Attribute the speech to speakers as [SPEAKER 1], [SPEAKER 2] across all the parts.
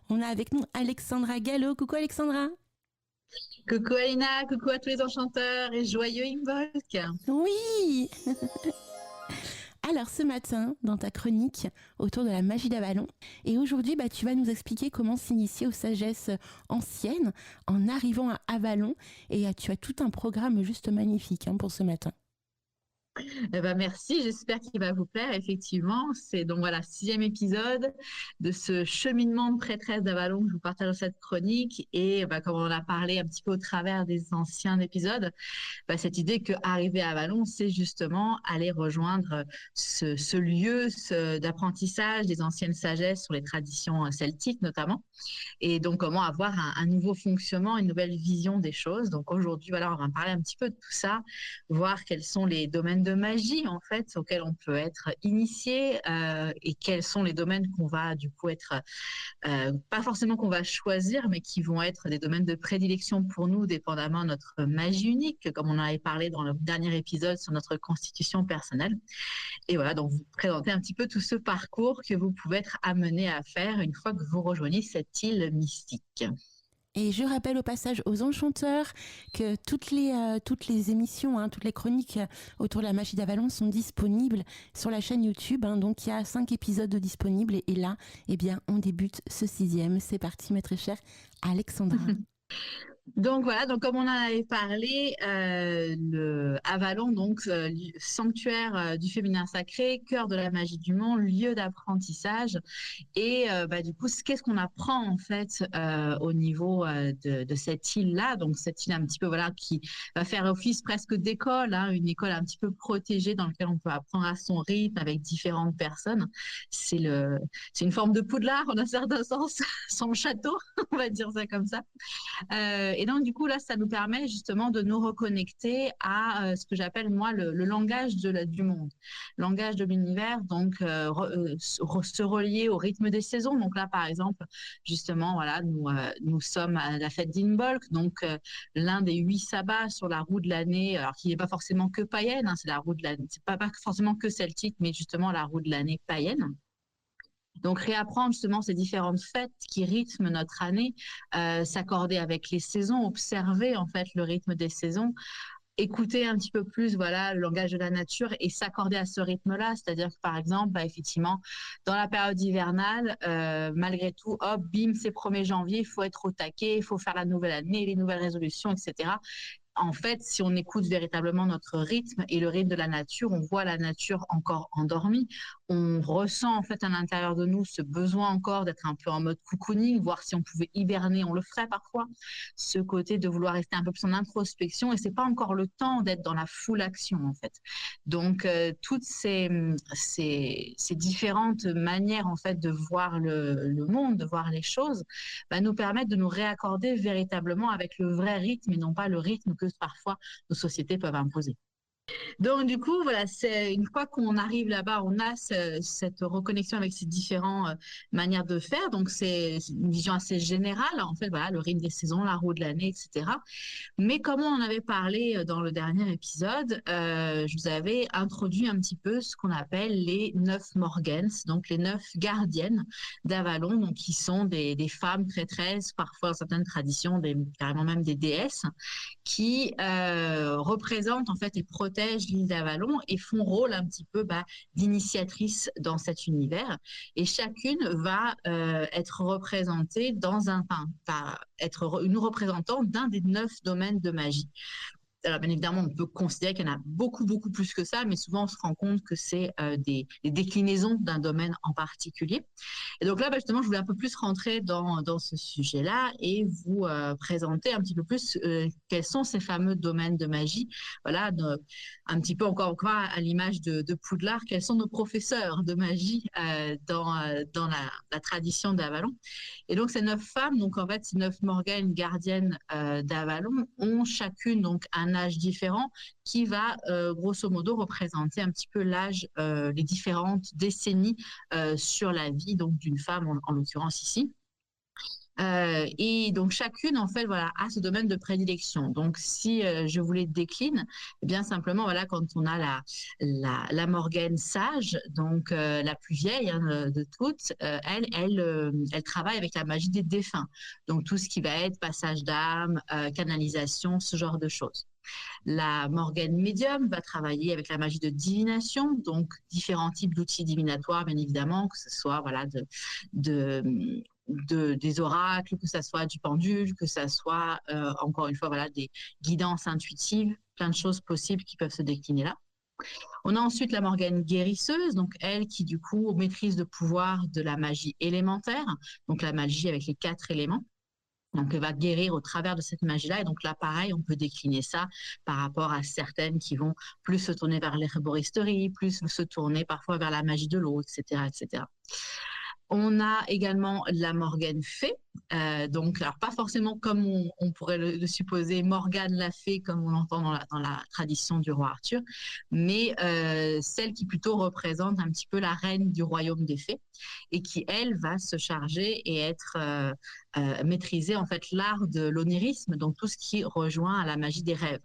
[SPEAKER 1] On a avec nous Alexandra Gallo. Coucou Alexandra.
[SPEAKER 2] Coucou Alina, coucou à tous les enchanteurs et joyeux Imbolc.
[SPEAKER 1] Oui. Alors ce matin, dans ta chronique autour de la magie d'Avalon, et aujourd'hui tu vas nous expliquer comment s'initier aux sagesses anciennes en arrivant à Avalon, et tu as tout un programme juste magnifique pour ce matin.
[SPEAKER 2] Merci, j'espère qu'il va vous plaire. Effectivement, c'est donc voilà, 6e épisode de ce cheminement de prêtresse d'Avalon que je vous partage dans cette chronique. Et comme on en a parlé un petit peu au travers des anciens épisodes, cette idée que arriver à Avalon, c'est justement aller rejoindre ce lieu d'apprentissage des anciennes sagesses sur les traditions celtiques notamment. Et donc comment avoir un nouveau fonctionnement, une nouvelle vision des choses. Donc aujourd'hui, voilà, on va parler un petit peu de tout ça, voir quels sont les domaines de magie en fait auxquels on peut être initié et quels sont les domaines qu'on va du coup être pas forcément qu'on va choisir, mais qui vont être des domaines de prédilection pour nous, dépendamment de notre magie unique, comme on en avait parlé dans le dernier épisode sur notre constitution personnelle. Et voilà, donc vous présenter un petit peu tout ce parcours que vous pouvez être amené à faire une fois que vous rejoignez cette île mystique.
[SPEAKER 1] Et je rappelle au passage aux enchanteurs que toutes les émissions, toutes les chroniques autour de la magie d'Avalon sont disponibles sur la chaîne YouTube. Donc il y a 5 épisodes disponibles et là, on débute ce 6e. C'est parti, ma très chère Alexandra.
[SPEAKER 2] Donc voilà, donc comme on en avait parlé, le Avalon, donc sanctuaire du féminin sacré, cœur de la magie du monde, lieu d'apprentissage. Et du coup, qu'est-ce qu'on apprend en fait au niveau de cette île-là? Donc cette île un petit peu qui va faire office presque d'école, une école un petit peu protégée dans laquelle on peut apprendre à son rythme avec différentes personnes. C'est une forme de Poudlard en un certain sens, sans château, on va dire ça comme ça. Et donc, du coup, là, ça nous permet justement de nous reconnecter à ce que j'appelle, moi, le langage du monde, langage de l'univers, donc se relier au rythme des saisons. Donc là, par exemple, justement, voilà, nous sommes à la fête d'Imbolc, donc l'un des 8 sabbats sur la roue de l'année, alors qui n'est pas forcément que païenne, c'est la roue de l'année, c'est pas forcément que celtique, mais justement la roue de l'année païenne. Donc, réapprendre justement ces différentes fêtes qui rythment notre année, s'accorder avec les saisons, observer en fait le rythme des saisons, écouter un petit peu plus le langage de la nature et s'accorder à ce rythme-là. C'est-à-dire que par exemple, effectivement, dans la période hivernale, malgré tout, hop, bim, c'est 1er janvier, il faut être au taquet, il faut faire la nouvelle année, les nouvelles résolutions, etc. En fait, si on écoute véritablement notre rythme et le rythme de la nature, on voit la nature encore endormie. On ressent en fait à l'intérieur de nous ce besoin encore d'être un peu en mode cocooning, voir si on pouvait hiberner, on le ferait parfois. Ce côté de vouloir rester un peu plus en introspection et c'est pas encore le temps d'être dans la full action en fait. Donc toutes ces différentes manières en fait de voir le monde, de voir les choses, nous permettent de nous réaccorder véritablement avec le vrai rythme et non pas le rythme que parfois nos sociétés peuvent imposer. Donc, du coup, voilà, c'est une fois qu'on arrive là-bas, on a cette reconnexion avec ces différentes manières de faire. Donc, c'est une vision assez générale, en fait, le rythme des saisons, la roue de l'année, etc. Mais comme on en avait parlé dans le dernier épisode, je vous avais introduit un petit peu ce qu'on appelle les 9 Morgans, donc les 9 gardiennes d'Avalon, donc qui sont des femmes prêtresses, parfois dans certaines traditions, carrément même des déesses, qui représentent en fait et protègent l'île d'Avalon et font rôle un petit peu d'initiatrice dans cet univers. Et chacune va être représentée être une représentante d'un des 9 domaines de magie. Alors, bien évidemment, on peut considérer qu'il y en a beaucoup, beaucoup plus que ça, mais souvent, on se rend compte que c'est des déclinaisons d'un domaine en particulier. Et donc là, justement, je voulais un peu plus rentrer dans ce sujet-là et vous présenter un petit peu plus quels sont ces fameux domaines de magie. Voilà, un petit peu encore à l'image de Poudlard, quels sont nos professeurs de magie dans la tradition d'Avalon. Et donc, ces 9 femmes, donc en fait, ces 9 Morganes gardiennes d'Avalon, ont chacune donc un âge différent qui va grosso modo représenter un petit peu l'âge, les différentes décennies sur la vie donc d'une femme en l'occurrence ici. Et donc chacune en fait voilà a ce domaine de prédilection. Donc si je vous les décline, eh bien simplement voilà quand on a la Morgane sage, donc la plus vieille hein, de toutes, elle travaille avec la magie des défunts. Donc tout ce qui va être passage d'âme, canalisation, ce genre de choses. La Morgane médium va travailler avec la magie de divination, donc différents types d'outils divinatoires, bien évidemment, que ce soit voilà, de, des oracles, que ce soit du pendule, que ce soit, encore une fois, voilà, des guidances intuitives, plein de choses possibles qui peuvent se décliner là. On a ensuite la Morgane guérisseuse, donc elle qui du coup maîtrise le pouvoir de la magie élémentaire, donc la magie avec les 4 éléments. Donc, elle va guérir au travers de cette magie-là. Et donc là, pareil, on peut décliner ça par rapport à certaines qui vont plus se tourner vers l'herboristerie, plus se tourner parfois vers la magie de l'eau, etc., etc. On a également la Morgane fée, donc alors pas forcément comme on pourrait le supposer, Morgane la fée comme on l'entend dans la tradition du roi Arthur, mais celle qui plutôt représente un petit peu la reine du royaume des fées et qui elle va se charger et être maîtriser en fait l'art de l'onirisme, donc tout ce qui rejoint à la magie des rêves.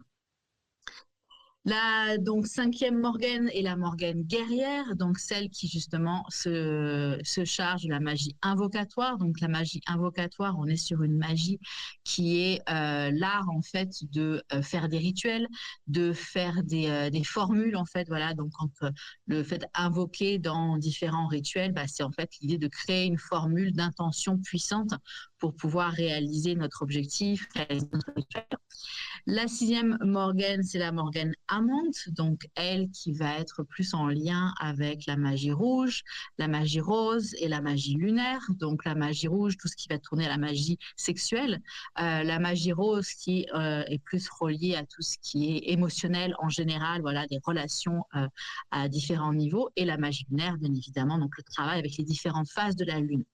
[SPEAKER 2] La donc 5e Morgane est la Morgane guerrière, donc celle qui justement se charge de la magie invocatoire. Donc la magie invocatoire, on est sur une magie qui est l'art en fait de faire des rituels, de faire des formules en fait. Voilà, donc quand le fait d'invoquer dans différents rituels, bah, c'est en fait l'idée de créer une formule d'intention puissante pour pouvoir réaliser notre objectif, réaliser notre rituel. La 6e Morgane, c'est la Morgane amante, donc elle qui va être plus en lien avec la magie rouge, la magie rose et la magie lunaire. Donc la magie rouge, tout ce qui va tourner à la magie sexuelle. La magie rose qui est plus reliée à tout ce qui est émotionnel en général, voilà, des relations à différents niveaux. Et la magie lunaire, bien évidemment, donc le travail avec les différentes phases de la lune.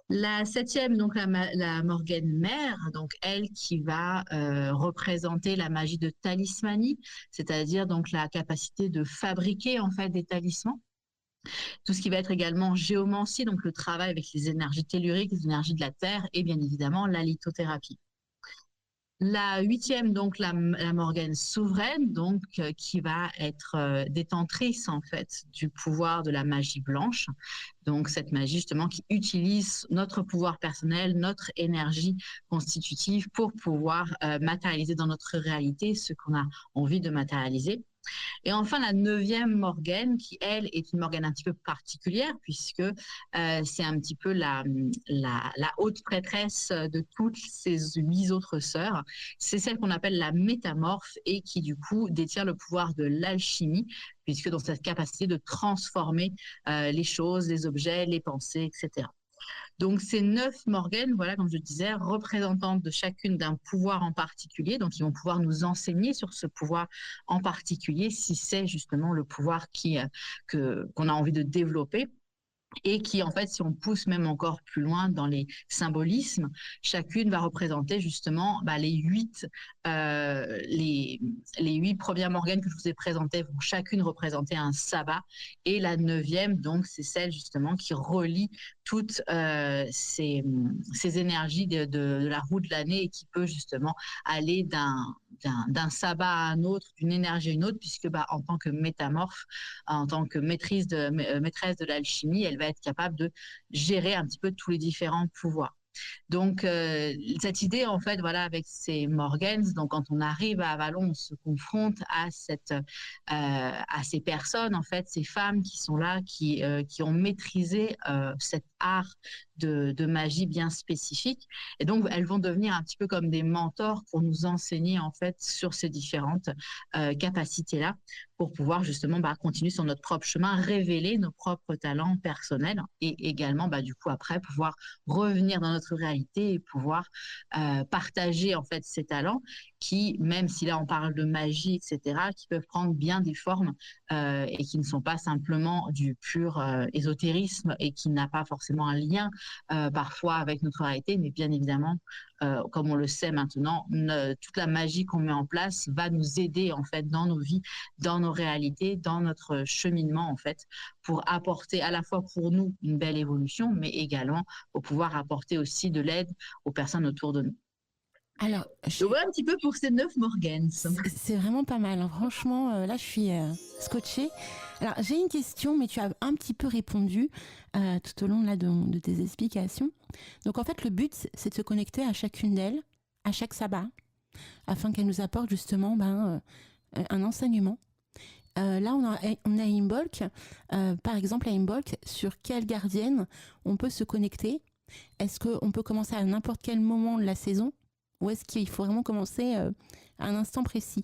[SPEAKER 2] La 7e, donc la Morgane mère, donc elle qui va représenter la magie de talismanie, c'est-à-dire donc la capacité de fabriquer en fait des talismans. Tout ce qui va être également géomancie, donc le travail avec les énergies telluriques, les énergies de la terre et bien évidemment la lithothérapie. La 8e, donc la Morgane souveraine, donc qui va être détentrice en fait du pouvoir de la magie blanche. Donc cette magie justement qui utilise notre pouvoir personnel, notre énergie constitutive pour pouvoir matérialiser dans notre réalité ce qu'on a envie de matérialiser. Et enfin, la 9e Morgane, qui, elle, est une Morgane un petit peu particulière, puisque c'est un petit peu la haute prêtresse de toutes ces 8 autres sœurs. C'est celle qu'on appelle la métamorphe et qui, du coup, détient le pouvoir de l'alchimie, puisque dans cette capacité de transformer les choses, les objets, les pensées, etc. Donc, ces 9 Morganes, voilà, comme je disais, représentantes de chacune d'un pouvoir en particulier. Donc, ils vont pouvoir nous enseigner sur ce pouvoir en particulier, si c'est justement le pouvoir qu'on a envie de développer. Et qui, en fait, si on pousse même encore plus loin dans les symbolismes, chacune va représenter justement les 8 premières Morganes que je vous ai présentées vont chacune représenter un sabbat. Et la 9e, donc, c'est celle justement qui relie toutes ces énergies de la roue de l'année et qui peut justement aller d'un sabbat à un autre, d'une énergie à une autre, puisque en tant que métamorphe, en tant que maîtresse de l'alchimie, elle va être capable de gérer un petit peu tous les différents pouvoirs. Donc, cette idée, en fait, voilà, avec ces Morganes, donc quand on arrive à Avalon, on se confronte à ces personnes, en fait, ces femmes qui sont là, qui ont maîtrisé cet art de magie bien spécifique. Et donc, elles vont devenir un petit peu comme des mentors pour nous enseigner, en fait, sur ces différentes capacités-là, pour pouvoir justement continuer sur notre propre chemin, révéler nos propres talents personnels et également, du coup, après, pouvoir revenir dans notre réalité et pouvoir partager, en fait, ces talents qui, même si là, on parle de magie, etc., qui peuvent prendre bien des formes et qui ne sont pas simplement du pur ésotérisme et qui n'a pas forcément forcément un lien parfois avec notre réalité, mais bien évidemment, comme on le sait maintenant, toute la magie qu'on met en place va nous aider en fait dans nos vies, dans nos réalités, dans notre cheminement en fait, pour apporter à la fois pour nous une belle évolution, mais également pour pouvoir apporter aussi de l'aide aux personnes autour de nous.
[SPEAKER 1] Alors,
[SPEAKER 2] Donc voilà un petit peu pour ces 9 Morgans.
[SPEAKER 1] c'est vraiment pas mal, hein. Franchement, là, je suis scotchée. Alors, j'ai une question, mais tu as un petit peu répondu tout au long là, de tes explications. Donc, en fait, le but, c'est de se connecter à chacune d'elles, à chaque sabbat, afin qu'elle nous apporte justement un enseignement. Là, on a Imbolc. Par exemple, à Imbolc, sur quelle gardienne on peut se connecter? Est-ce qu'on peut commencer à n'importe quel moment de la saison? Ou est-ce qu'il faut vraiment commencer à un instant précis?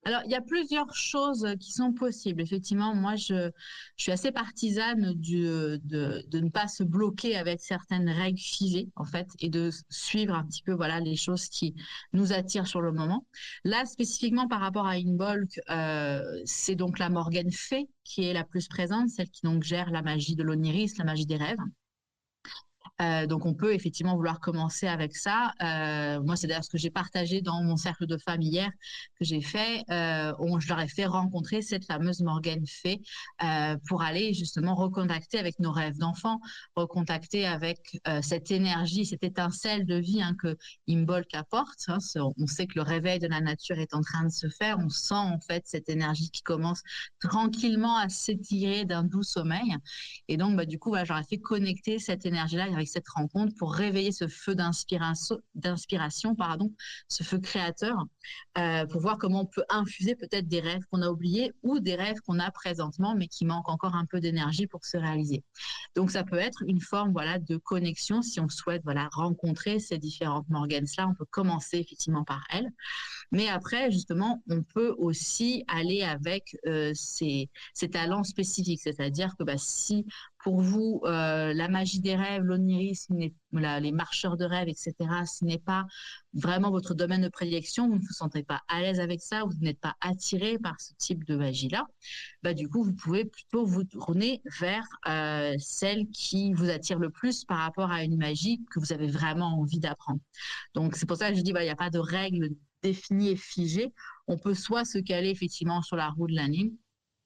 [SPEAKER 2] Alors, il y a plusieurs choses qui sont possibles. Effectivement, moi, je suis assez partisane de ne pas se bloquer avec certaines règles figées, en fait, et de suivre un petit peu, voilà, les choses qui nous attirent sur le moment. Là, spécifiquement par rapport à Inbolc, c'est donc la Morgane Fée qui est la plus présente, celle qui donc gère la magie de l'oniris, la magie des rêves. Donc, on peut effectivement vouloir commencer avec ça. Moi, c'est d'ailleurs ce que j'ai partagé dans mon cercle de femmes hier que j'ai fait. Je leur ai fait rencontrer cette fameuse Morgane Fée pour aller justement recontacter avec nos rêves d'enfants, recontacter avec cette énergie, cette étincelle de vie que Imbolc apporte. On sait que le réveil de la nature est en train de se faire. On sent en fait cette énergie qui commence tranquillement à s'étirer d'un doux sommeil. Et donc, du coup, je leur ai fait connecter cette énergie-là avec cette rencontre pour réveiller ce feu d'inspiration, ce feu créateur, pour voir comment on peut infuser peut-être des rêves qu'on a oubliés ou des rêves qu'on a présentement, mais qui manquent encore un peu d'énergie pour se réaliser. Donc, ça peut être une forme de connexion si on souhaite rencontrer ces différentes Morgans-là. On peut commencer effectivement par elles. Mais après, justement, on peut aussi aller avec ces talents spécifiques. C'est-à-dire que si pour vous, la magie des rêves, l'onirisme, les marcheurs de rêves, etc., ce n'est pas vraiment votre domaine de prédilection, vous ne vous sentez pas à l'aise avec ça, vous n'êtes pas attiré par ce type de magie-là, du coup, vous pouvez plutôt vous tourner vers celle qui vous attire le plus par rapport à une magie que vous avez vraiment envie d'apprendre. Donc, c'est pour ça que je dis, il n'y a pas de règles définies et figées. On peut soit se caler effectivement sur la roue de l'année,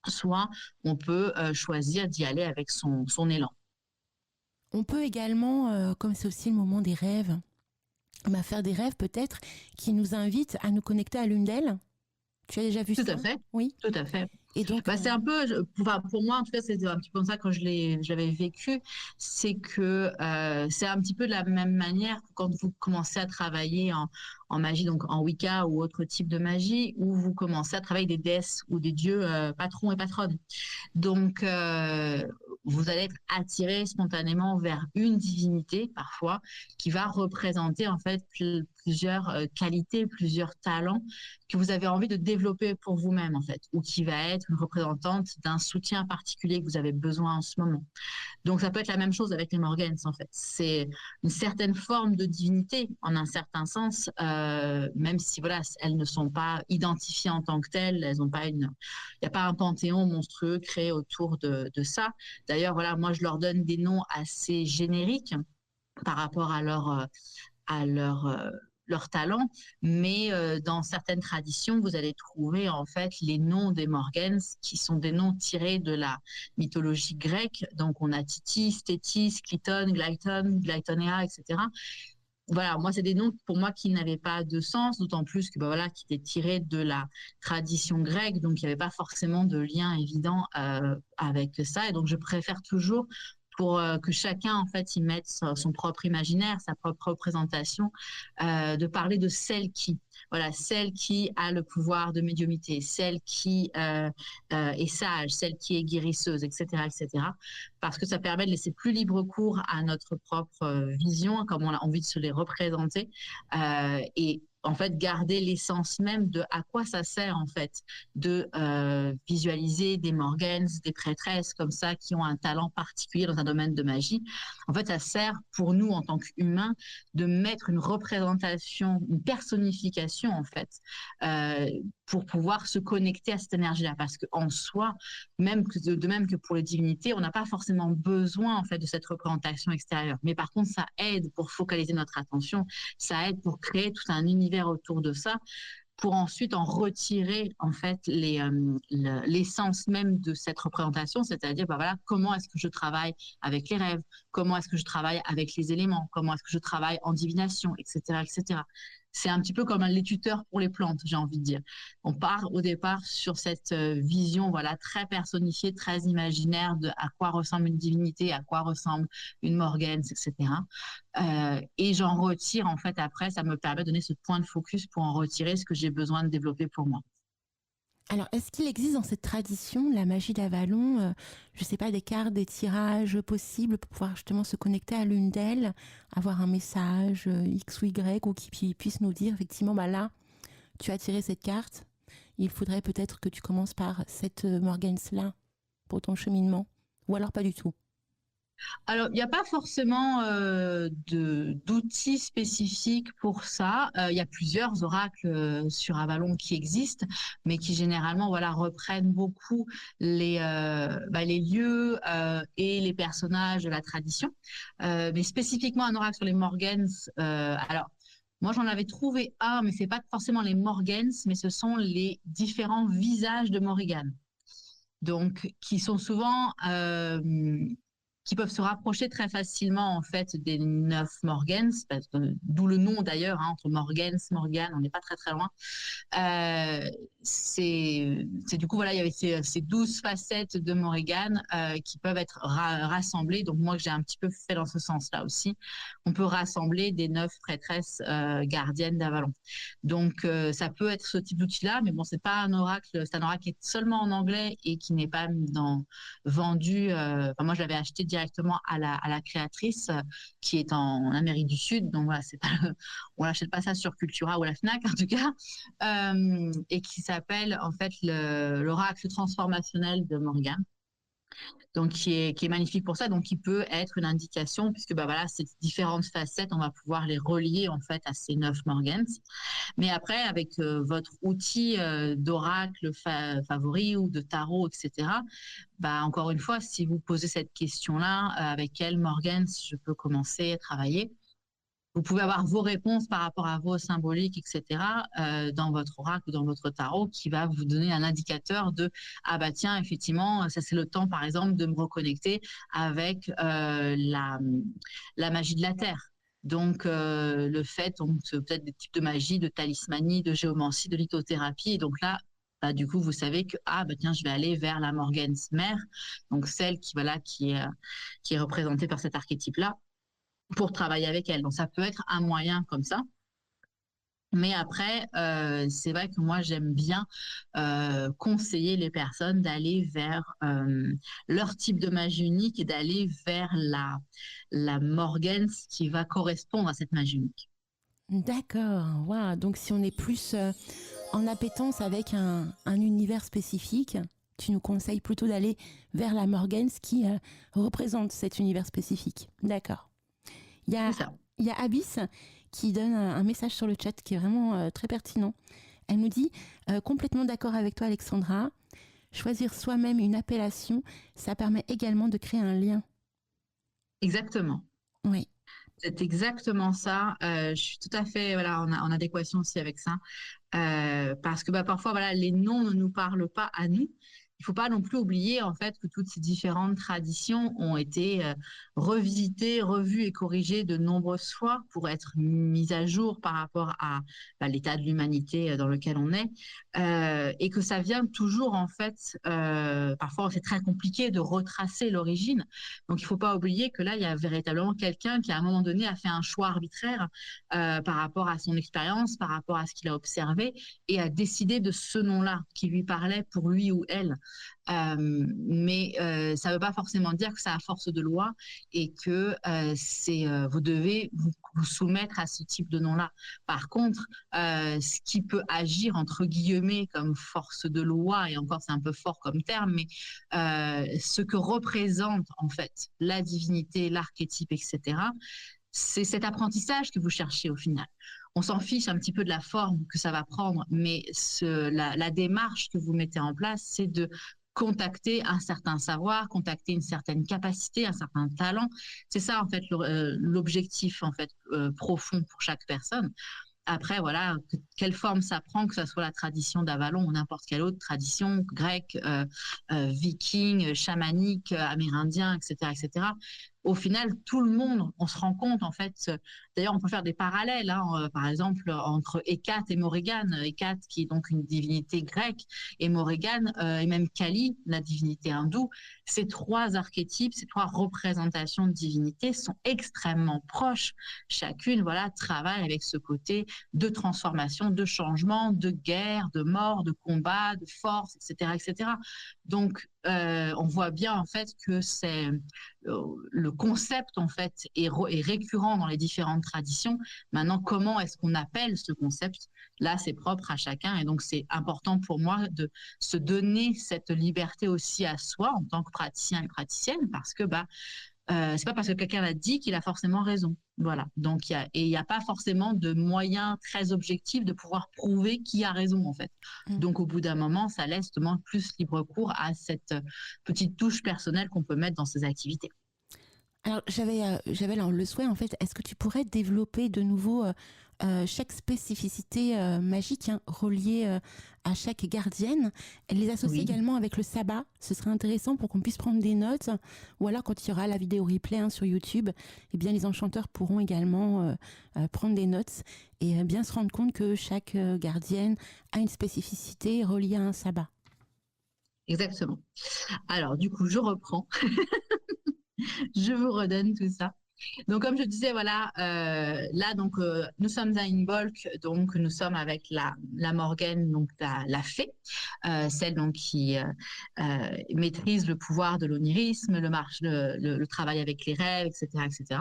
[SPEAKER 2] soit on peut choisir d'y aller avec son élan.
[SPEAKER 1] On peut également, comme c'est aussi le moment des rêves, faire des rêves peut-être qui nous invitent à nous connecter à l'une d'elles. Tu as déjà vu ça?
[SPEAKER 2] Tout à fait.
[SPEAKER 1] Oui.
[SPEAKER 2] Tout à fait.
[SPEAKER 1] Et donc,
[SPEAKER 2] c'est un peu, pour moi en tout cas, c'était un petit peu comme ça quand je l'avais vécu, c'est que c'est un petit peu de la même manière que quand vous commencez à travailler en magie, donc en Wicca ou autre type de magie, où vous commencez à travailler des déesses ou des dieux patrons et patronnes. Donc, vous allez être attiré spontanément vers une divinité, parfois, qui va représenter en fait plusieurs qualités, plusieurs talents que vous avez envie de développer pour vous-même, en fait, ou qui va être une représentante d'un soutien particulier que vous avez besoin en ce moment. Donc, ça peut être la même chose avec les Morgans, en fait. C'est une certaine forme de divinité, en un certain sens, même si, elles ne sont pas identifiées en tant que telles, elles n'ont pas il n'y a pas un panthéon monstrueux créé autour de ça. D'ailleurs, moi, je leur donne des noms assez génériques par rapport à leur talent, mais dans certaines traditions, vous allez trouver en fait les noms des Morgans qui sont des noms tirés de la mythologie grecque. Donc, on a Titis, Thétis, Cliton, Glyton, Glytonéa, etc. Moi, c'est des noms pour moi qui n'avaient pas de sens, d'autant plus que qui étaient tirés de la tradition grecque, donc il n'y avait pas forcément de lien évident avec ça. Et donc, je préfère toujours pour que chacun en fait y mette son propre imaginaire, sa propre représentation, de parler de celle qui a le pouvoir de médiumnité, celle qui est sage, celle qui est guérisseuse, etc., etc. Parce que ça permet de laisser plus libre cours à notre propre vision, comme on a envie de se les représenter, et en fait garder l'essence même de à quoi ça sert en fait de visualiser des Morgans, des prêtresses comme ça qui ont un talent particulier dans un domaine de magie. En fait, ça sert pour nous en tant qu'humains de mettre une représentation, une personnification en fait pour pouvoir se connecter à cette énergie-là. Parce qu'en soi, de même que pour les divinités, on n'a pas forcément besoin en fait de cette représentation extérieure. Mais par contre, ça aide pour focaliser notre attention, ça aide pour créer tout un univers autour de ça, pour ensuite en retirer en fait l'essence même de cette représentation, c'est-à-dire bah voilà, comment est-ce que je travaille avec les rêves, comment est-ce que je travaille avec les éléments, comment est-ce que je travaille en divination, etc., etc. C'est un petit peu comme les tuteurs pour les plantes, j'ai envie de dire. On part au départ sur cette vision voilà, très personnifiée, très imaginaire de à quoi ressemble une divinité, à quoi ressemble une Morgans, etc. Et j'en retire en fait après, ça me permet de donner ce point de focus pour en retirer ce que j'ai besoin de développer pour moi.
[SPEAKER 1] Alors, est-ce qu'il existe dans cette tradition, la magie d'Avalon, je ne sais pas, des cartes, des tirages possibles pour pouvoir justement se connecter à l'une d'elles, avoir un message X ou Y, ou qui puisse nous dire effectivement, bah là, tu as tiré cette carte, il faudrait peut-être que tu commences par cette Morgans-là pour ton cheminement, ou alors pas du tout.
[SPEAKER 2] Alors, il n'y a pas forcément d'outils spécifiques pour ça. Il y a plusieurs oracles sur Avalon qui existent, mais qui généralement voilà, reprennent beaucoup les lieux et les personnages de la tradition. Mais spécifiquement un oracle sur les Morgans, alors moi j'en avais trouvé un, mais c'est pas forcément les Morgans, mais ce sont les différents visages de Morrigan. Donc, qui sont souvent qui peuvent se rapprocher très facilement en fait des 9 Morgans, d'où le nom d'ailleurs, hein, entre Morgans, Morgan, on n'est pas très très loin. C'est du coup voilà, il y avait ces 12 facettes de Morrigan qui peuvent être rassemblées. Donc moi que j'ai un petit peu fait dans ce sens-là aussi, on peut rassembler des 9 prêtresses gardiennes d'Avalon. Donc ça peut être ce type d'outil-là, mais bon c'est pas un oracle, c'est un oracle qui est seulement en anglais et qui n'est pas vendu. Moi je l'avais acheté directement à la créatrice qui est en Amérique du Sud. Donc voilà, on n'achète pas ça sur Cultura ou à la Fnac en tout cas. Et qui s'appelle en fait l'oracle transformationnel de Morgan. Donc qui est magnifique pour ça, donc qui peut être une indication puisque bah voilà ces différentes facettes, on va pouvoir les relier en fait à ces 9 Morgans. Mais après avec votre outil d'oracle favori ou de tarot, etc. Bah encore une fois, si vous posez cette question-là, avec quelle Morgans je peux commencer à travailler, vous pouvez avoir vos réponses par rapport à vos symboliques, etc., dans votre oracle ou dans votre tarot, qui va vous donner un indicateur de ah bah tiens, effectivement, ça c'est le temps, par exemple, de me reconnecter avec la magie de la Terre. Donc, le fait, donc, peut-être des types de magie, de talismanie, de géomancie, de lithothérapie. Et donc là, bah, du coup, vous savez que ah bah tiens, je vais aller vers la Morgans mère, donc celle qui est représentée par cet archétype-là, pour travailler avec elle. Donc, ça peut être un moyen comme ça. Mais après, c'est vrai que moi, j'aime bien conseiller les personnes d'aller vers leur type de magie unique et d'aller vers la Morgans qui va correspondre à cette magie unique.
[SPEAKER 1] D'accord, wow. Donc si on est plus en appétence avec un univers spécifique, tu nous conseilles plutôt d'aller vers la Morgans qui représente cet univers spécifique. D'accord. Il y a Abyss qui donne un message sur le chat qui est vraiment très pertinent. Elle nous dit complètement d'accord avec toi Alexandra, choisir soi-même une appellation, ça permet également de créer un lien.
[SPEAKER 2] Exactement.
[SPEAKER 1] Oui.
[SPEAKER 2] C'est exactement ça. Je suis tout à fait voilà, en adéquation aussi avec ça. Parce que bah, parfois, voilà, les noms ne nous parlent pas à nous. Il ne faut pas non plus oublier en fait que toutes ces différentes traditions ont été revisitées, revues et corrigées de nombreuses fois pour être mises à jour par rapport à l'état de l'humanité dans lequel on est, et que ça vient toujours en fait. Parfois, c'est très compliqué de retracer l'origine. Donc, il ne faut pas oublier que là, il y a véritablement quelqu'un qui, à un moment donné, a fait un choix arbitraire par rapport à son expérience, par rapport à ce qu'il a observé, et a décidé de ce nom-là qui lui parlait pour lui ou elle. Mais ça ne veut pas forcément dire que c'est à force de loi et que vous devez vous soumettre à ce type de nom-là. Par contre, ce qui peut agir entre guillemets comme force de loi, et encore c'est un peu fort comme terme, mais ce que représente en fait la divinité, l'archétype, etc., c'est cet apprentissage que vous cherchez au final. on s'en fiche un petit peu de la forme que ça va prendre, mais la démarche que vous mettez en place, c'est de contacter un certain savoir, contacter une certaine capacité, un certain talent. C'est ça, en fait, l'objectif, en fait, profond pour chaque personne. Après, voilà, quelle forme ça prend, que ce soit la tradition d'Avalon ou n'importe quelle autre tradition, grecque, viking, chamanique, amérindien, etc., etc. Au final, tout le monde, on se rend compte, en fait, d'ailleurs, on peut faire des parallèles, hein, par exemple, entre Hécate et Morrigan. Hécate, qui est donc une divinité grecque, et Morrigan, et même Kali, la divinité hindoue. Ces trois archétypes, ces trois représentations de divinité sont extrêmement proches. Chacune, voilà, travaille avec ce côté de transformation, de changement, de guerre, de mort, de combat, de force, etc., etc. Donc, on voit bien en fait que c'est le concept en fait est récurrent dans les différentes traditions. Maintenant, comment est-ce qu'on appelle ce concept? Là, c'est propre à chacun et donc c'est important pour moi de se donner cette liberté aussi à soi en tant que praticien et praticienne parce que c'est pas parce que quelqu'un l'a dit qu'il a forcément raison. Voilà. Donc, il n'y a pas forcément de moyens très objectifs de pouvoir prouver qui a raison, en fait. Donc, au bout d'un moment, ça laisse justement plus libre cours à cette petite touche personnelle qu'on peut mettre dans ces activités.
[SPEAKER 1] Alors, j'avais alors le souhait, en fait, est-ce que tu pourrais développer de nouveau chaque spécificité magique reliée à chaque gardienne, les associer
[SPEAKER 2] Oui.
[SPEAKER 1] également avec le sabbat? Ce serait intéressant pour qu'on puisse prendre des notes, ou alors quand il y aura la vidéo replay sur YouTube, eh bien, les enchanteurs pourront également prendre des notes et bien se rendre compte que chaque gardienne a une spécificité reliée à un sabbat.
[SPEAKER 2] Exactement. Alors, du coup, je reprends. Je vous redonne tout ça. Donc, comme je disais, voilà, là, donc, nous sommes à Inbolc, donc nous sommes avec la Morgane, donc la fée, celle donc qui maîtrise le pouvoir de l'onirisme, le travail avec les rêves, etc., etc.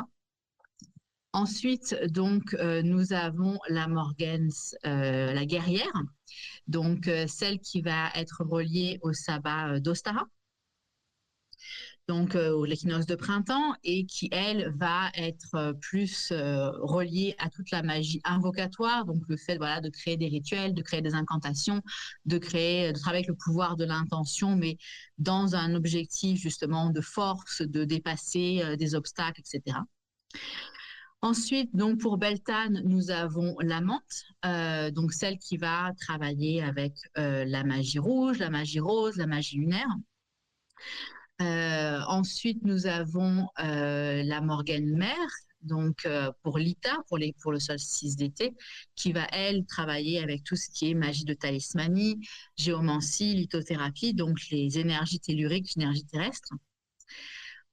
[SPEAKER 2] Ensuite, donc, nous avons la Morgane, la guerrière, donc celle qui va être reliée au sabbat d'Ostara. Donc l'équinoxe de printemps, et qui, elle, va être plus reliée à toute la magie invocatoire, donc le fait voilà, de créer des rituels, de créer des incantations, de travailler avec le pouvoir de l'intention, mais dans un objectif justement de force, de dépasser des obstacles, etc. Ensuite, donc pour Beltane, nous avons la menthe, donc celle qui va travailler avec la magie rouge, la magie rose, la magie lunaire. Ensuite, nous avons la Morgane mère, donc pour Lita, pour le solstice d'été, qui va, elle, travailler avec tout ce qui est magie de talismanie, géomancie, lithothérapie, donc les énergies telluriques, énergies terrestres.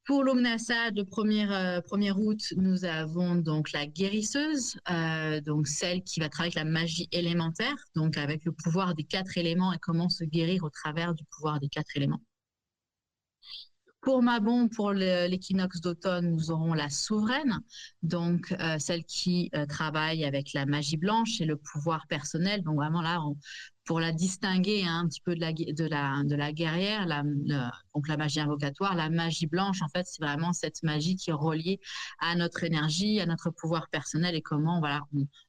[SPEAKER 2] Pour l'Omnassa de 1er août, nous avons donc la guérisseuse, donc celle qui va travailler avec la magie élémentaire, donc avec le pouvoir des 4 éléments et comment se guérir au travers du pouvoir des 4 éléments. Pour Mabon, pour l'équinoxe d'automne, nous aurons la souveraine, donc celle qui travaille avec la magie blanche et le pouvoir personnel. Donc vraiment là, pour la distinguer un petit peu de la guerrière, donc la magie invocatoire, la magie blanche, en fait, c'est vraiment cette magie qui est reliée à notre énergie, à notre pouvoir personnel et comment voilà,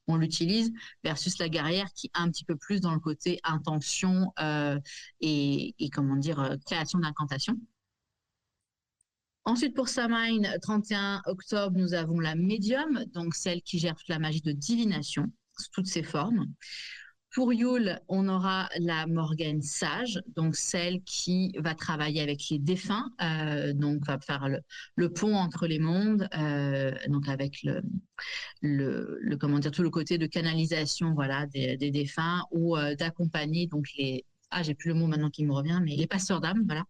[SPEAKER 2] on l'utilise, versus la guerrière qui est un petit peu plus dans le côté intention et comment dire, création d'incantation. Ensuite, pour Samhain, 31 octobre, nous avons la médium, donc celle qui gère toute la magie de divination, sous toutes ses formes. Pour Yule, on aura la Morgane sage, donc celle qui va travailler avec les défunts, donc va faire le pont entre les mondes, donc avec comment dire, tout le côté de canalisation, voilà, des défunts, ou d'accompagner donc j'ai plus le mot maintenant qui me revient, mais les passeurs d'âme, voilà,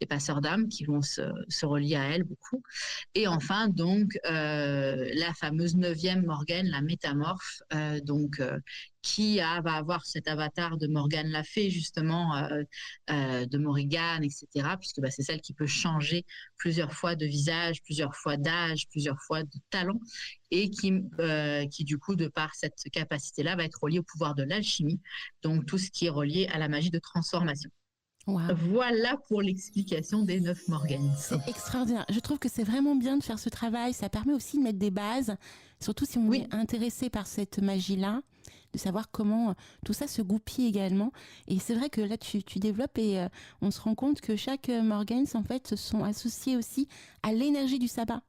[SPEAKER 2] les passeurs d'âme qui vont se relier à elle beaucoup. Et enfin, donc, la fameuse 9e Morgane, la métamorphe, qui va avoir cet avatar de Morgane la fée, justement, de Morrigan, etc., puisque c'est celle qui peut changer plusieurs fois de visage, plusieurs fois d'âge, plusieurs fois de talent, et qui, du coup, de par cette capacité-là, va être reliée au pouvoir de l'alchimie, donc tout ce qui est relié à la magie de transformation.
[SPEAKER 1] Waouh.
[SPEAKER 2] Voilà pour l'explication des 9 Morgans.
[SPEAKER 1] C'est extraordinaire. Je trouve que c'est vraiment bien de faire ce travail. Ça permet aussi de mettre des bases, surtout si on
[SPEAKER 2] Oui,
[SPEAKER 1] est intéressé par cette magie-là, de savoir comment tout ça se goupille également. Et c'est vrai que là, tu développes et on se rend compte que chaque Morgans, en fait, sont associés aussi à l'énergie du sabbat.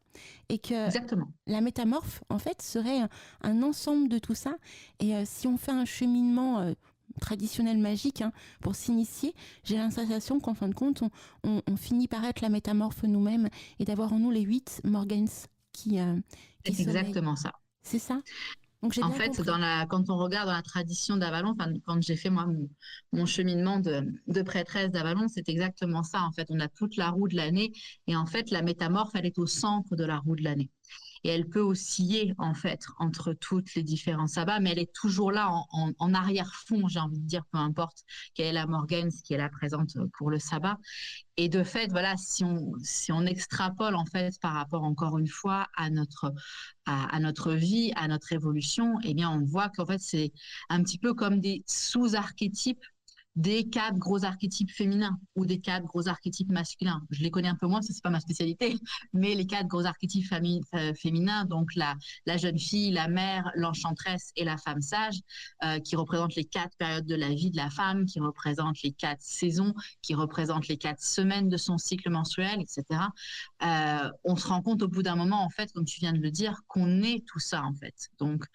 [SPEAKER 1] Et que
[SPEAKER 2] exactement.
[SPEAKER 1] la métamorphe, en fait, serait un ensemble de tout ça. Et si on fait un cheminement traditionnel magique hein, pour s'initier, j'ai la sensation qu'en fin de compte, on finit par être la métamorphe nous-mêmes et d'avoir en nous les 8 Morgans qui, euh, qui
[SPEAKER 2] C'est
[SPEAKER 1] sommeillent.
[SPEAKER 2] exactement ça.
[SPEAKER 1] C'est ça. Donc j'ai
[SPEAKER 2] En
[SPEAKER 1] bien
[SPEAKER 2] fait,
[SPEAKER 1] compris.
[SPEAKER 2] quand on regarde dans la tradition d'Avalon, enfin, quand j'ai fait moi mon cheminement de prêtresse d'Avalon, c'est exactement ça. En fait, on a toute la roue de l'année et en fait, la métamorphe, elle est au centre de la roue de l'année. Et elle peut osciller en fait entre toutes les différents sabbats, mais elle est toujours là en arrière-fond, j'ai envie de dire, peu importe quelle est la Morgane, qui est là présente pour le sabbat. Et de fait, voilà, si on extrapole en fait par rapport encore une fois à notre vie, à notre évolution, eh bien on voit qu'en fait c'est un petit peu comme des sous-archétypes des 4 gros archétypes féminins ou des 4 gros archétypes masculins. Je les connais un peu moins, ça c'est pas ma spécialité, mais les 4 gros archétypes féminins, donc la jeune fille, la mère, l'enchanteresse et la femme sage, qui représentent les 4 périodes de la vie de la femme, qui représentent les 4 saisons, qui représentent les 4 semaines de son cycle menstruel, etc. On se rend compte au bout d'un moment, en fait, comme tu viens de le dire, qu'on est tout ça, en fait. Donc,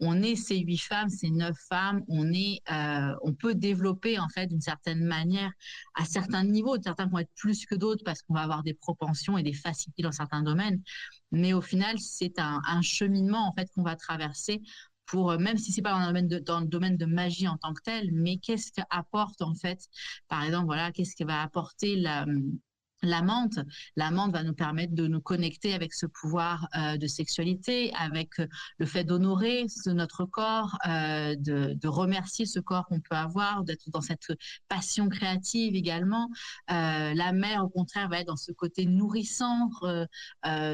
[SPEAKER 2] on est ces 8 femmes, ces 9 femmes, on peut développer en fait d'une certaine manière à certains niveaux. Certains vont être plus que d'autres parce qu'on va avoir des propensions et des facilités dans certains domaines. Mais au final, c'est un cheminement en fait qu'on va traverser pour, même si c'est pas dans le domaine de magie en tant que tel, mais qu'est-ce qu'apporte en fait, par exemple, voilà, qu'est-ce que va apporter la menthe. La menthe va nous permettre de nous connecter avec ce pouvoir de sexualité, avec le fait d'honorer notre corps, de remercier ce corps qu'on peut avoir, d'être dans cette passion créative également. La mère, au contraire, va être dans ce côté nourrissant,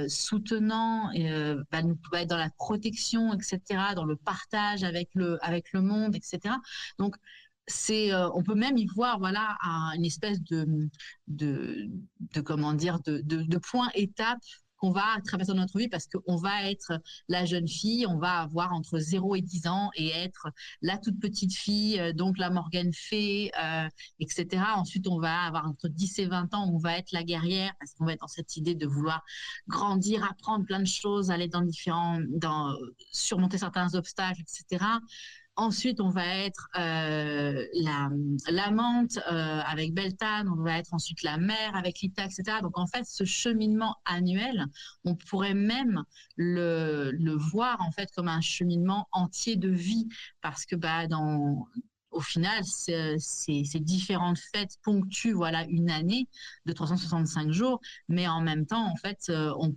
[SPEAKER 2] soutenant, va être dans la protection, etc., dans le partage avec le monde, etc. Donc, on peut même y voir voilà une espèce de, comment dire de point étape qu'on va traverser dans notre vie parce qu'on va être la jeune fille, on va avoir entre 0 et 10 ans et être la toute petite fille, donc la Morgane fée, etc. Ensuite, on va avoir entre 10 et 20 ans, on va être la guerrière parce qu'on va être dans cette idée de vouloir grandir, apprendre plein de choses, aller surmonter certains obstacles, etc. Ensuite, on va être l'amante avec Beltane, on va être ensuite la mère avec Lita, etc. Donc, en fait, ce cheminement annuel, on pourrait même le voir en fait comme un cheminement entier de vie, parce que au final, ces différentes fêtes ponctuent voilà une année de 365 jours, mais en même temps, en fait, on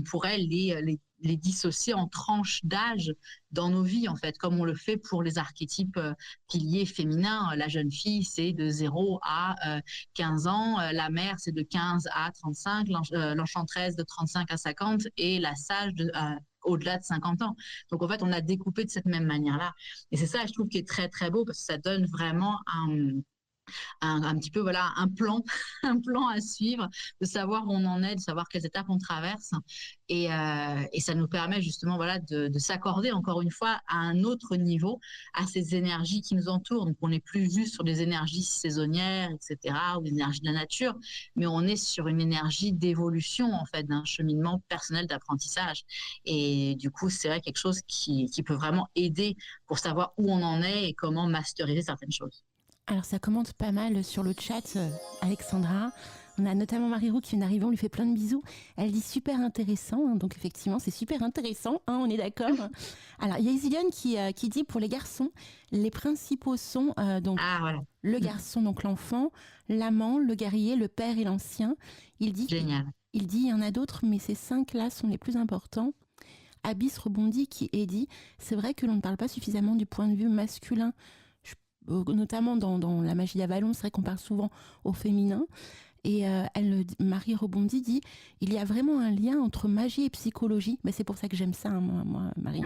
[SPEAKER 2] pourrait les dissocier en tranches d'âge dans nos vies, en fait, comme on le fait pour les archétypes piliers féminins. La jeune fille, c'est de 0 à 15 ans, la mère, c'est de 15 à 35, l'enchanteresse de 35 à 50 et la sage au-delà de 50 ans. Donc, en fait, on a découpé de cette même manière-là. Et c'est ça, je trouve, qui est très, très beau parce que ça donne vraiment un petit peu voilà un plan un plan à suivre, de savoir où on en est, de savoir quelles étapes on traverse et ça nous permet justement voilà de s'accorder encore une fois à un autre niveau à ces énergies qui nous entourent. Donc on n'est plus juste sur des énergies saisonnières, etc., ou des énergies de la nature, mais on est sur une énergie d'évolution en fait, d'un cheminement personnel d'apprentissage. Et du coup c'est vrai quelque chose qui peut vraiment aider pour savoir où on en est et comment masteriser certaines choses.
[SPEAKER 1] Alors ça commente pas mal sur le chat, Alexandra. On a notamment Marie-Roux qui vient d'arriver, on lui fait plein de bisous. Elle dit super intéressant, hein, donc effectivement c'est super intéressant, hein, on est d'accord. Alors il y a Isiliane qui dit pour les garçons, les principaux sont donc
[SPEAKER 2] Ah voilà.
[SPEAKER 1] le garçon, donc l'enfant, l'amant, le guerrier, le père et l'ancien. Il dit,
[SPEAKER 2] Génial.
[SPEAKER 1] il y en a d'autres, mais ces 5-là sont les plus importants. Abyss rebondit et dit, c'est vrai que l'on ne parle pas suffisamment du point de vue masculin, notamment dans la magie d'Avalon, c'est vrai qu'on parle souvent au féminin. Et Marie rebondit, dit, il y a vraiment un lien entre magie et psychologie. Mais c'est pour ça que j'aime ça, hein, moi, Marie.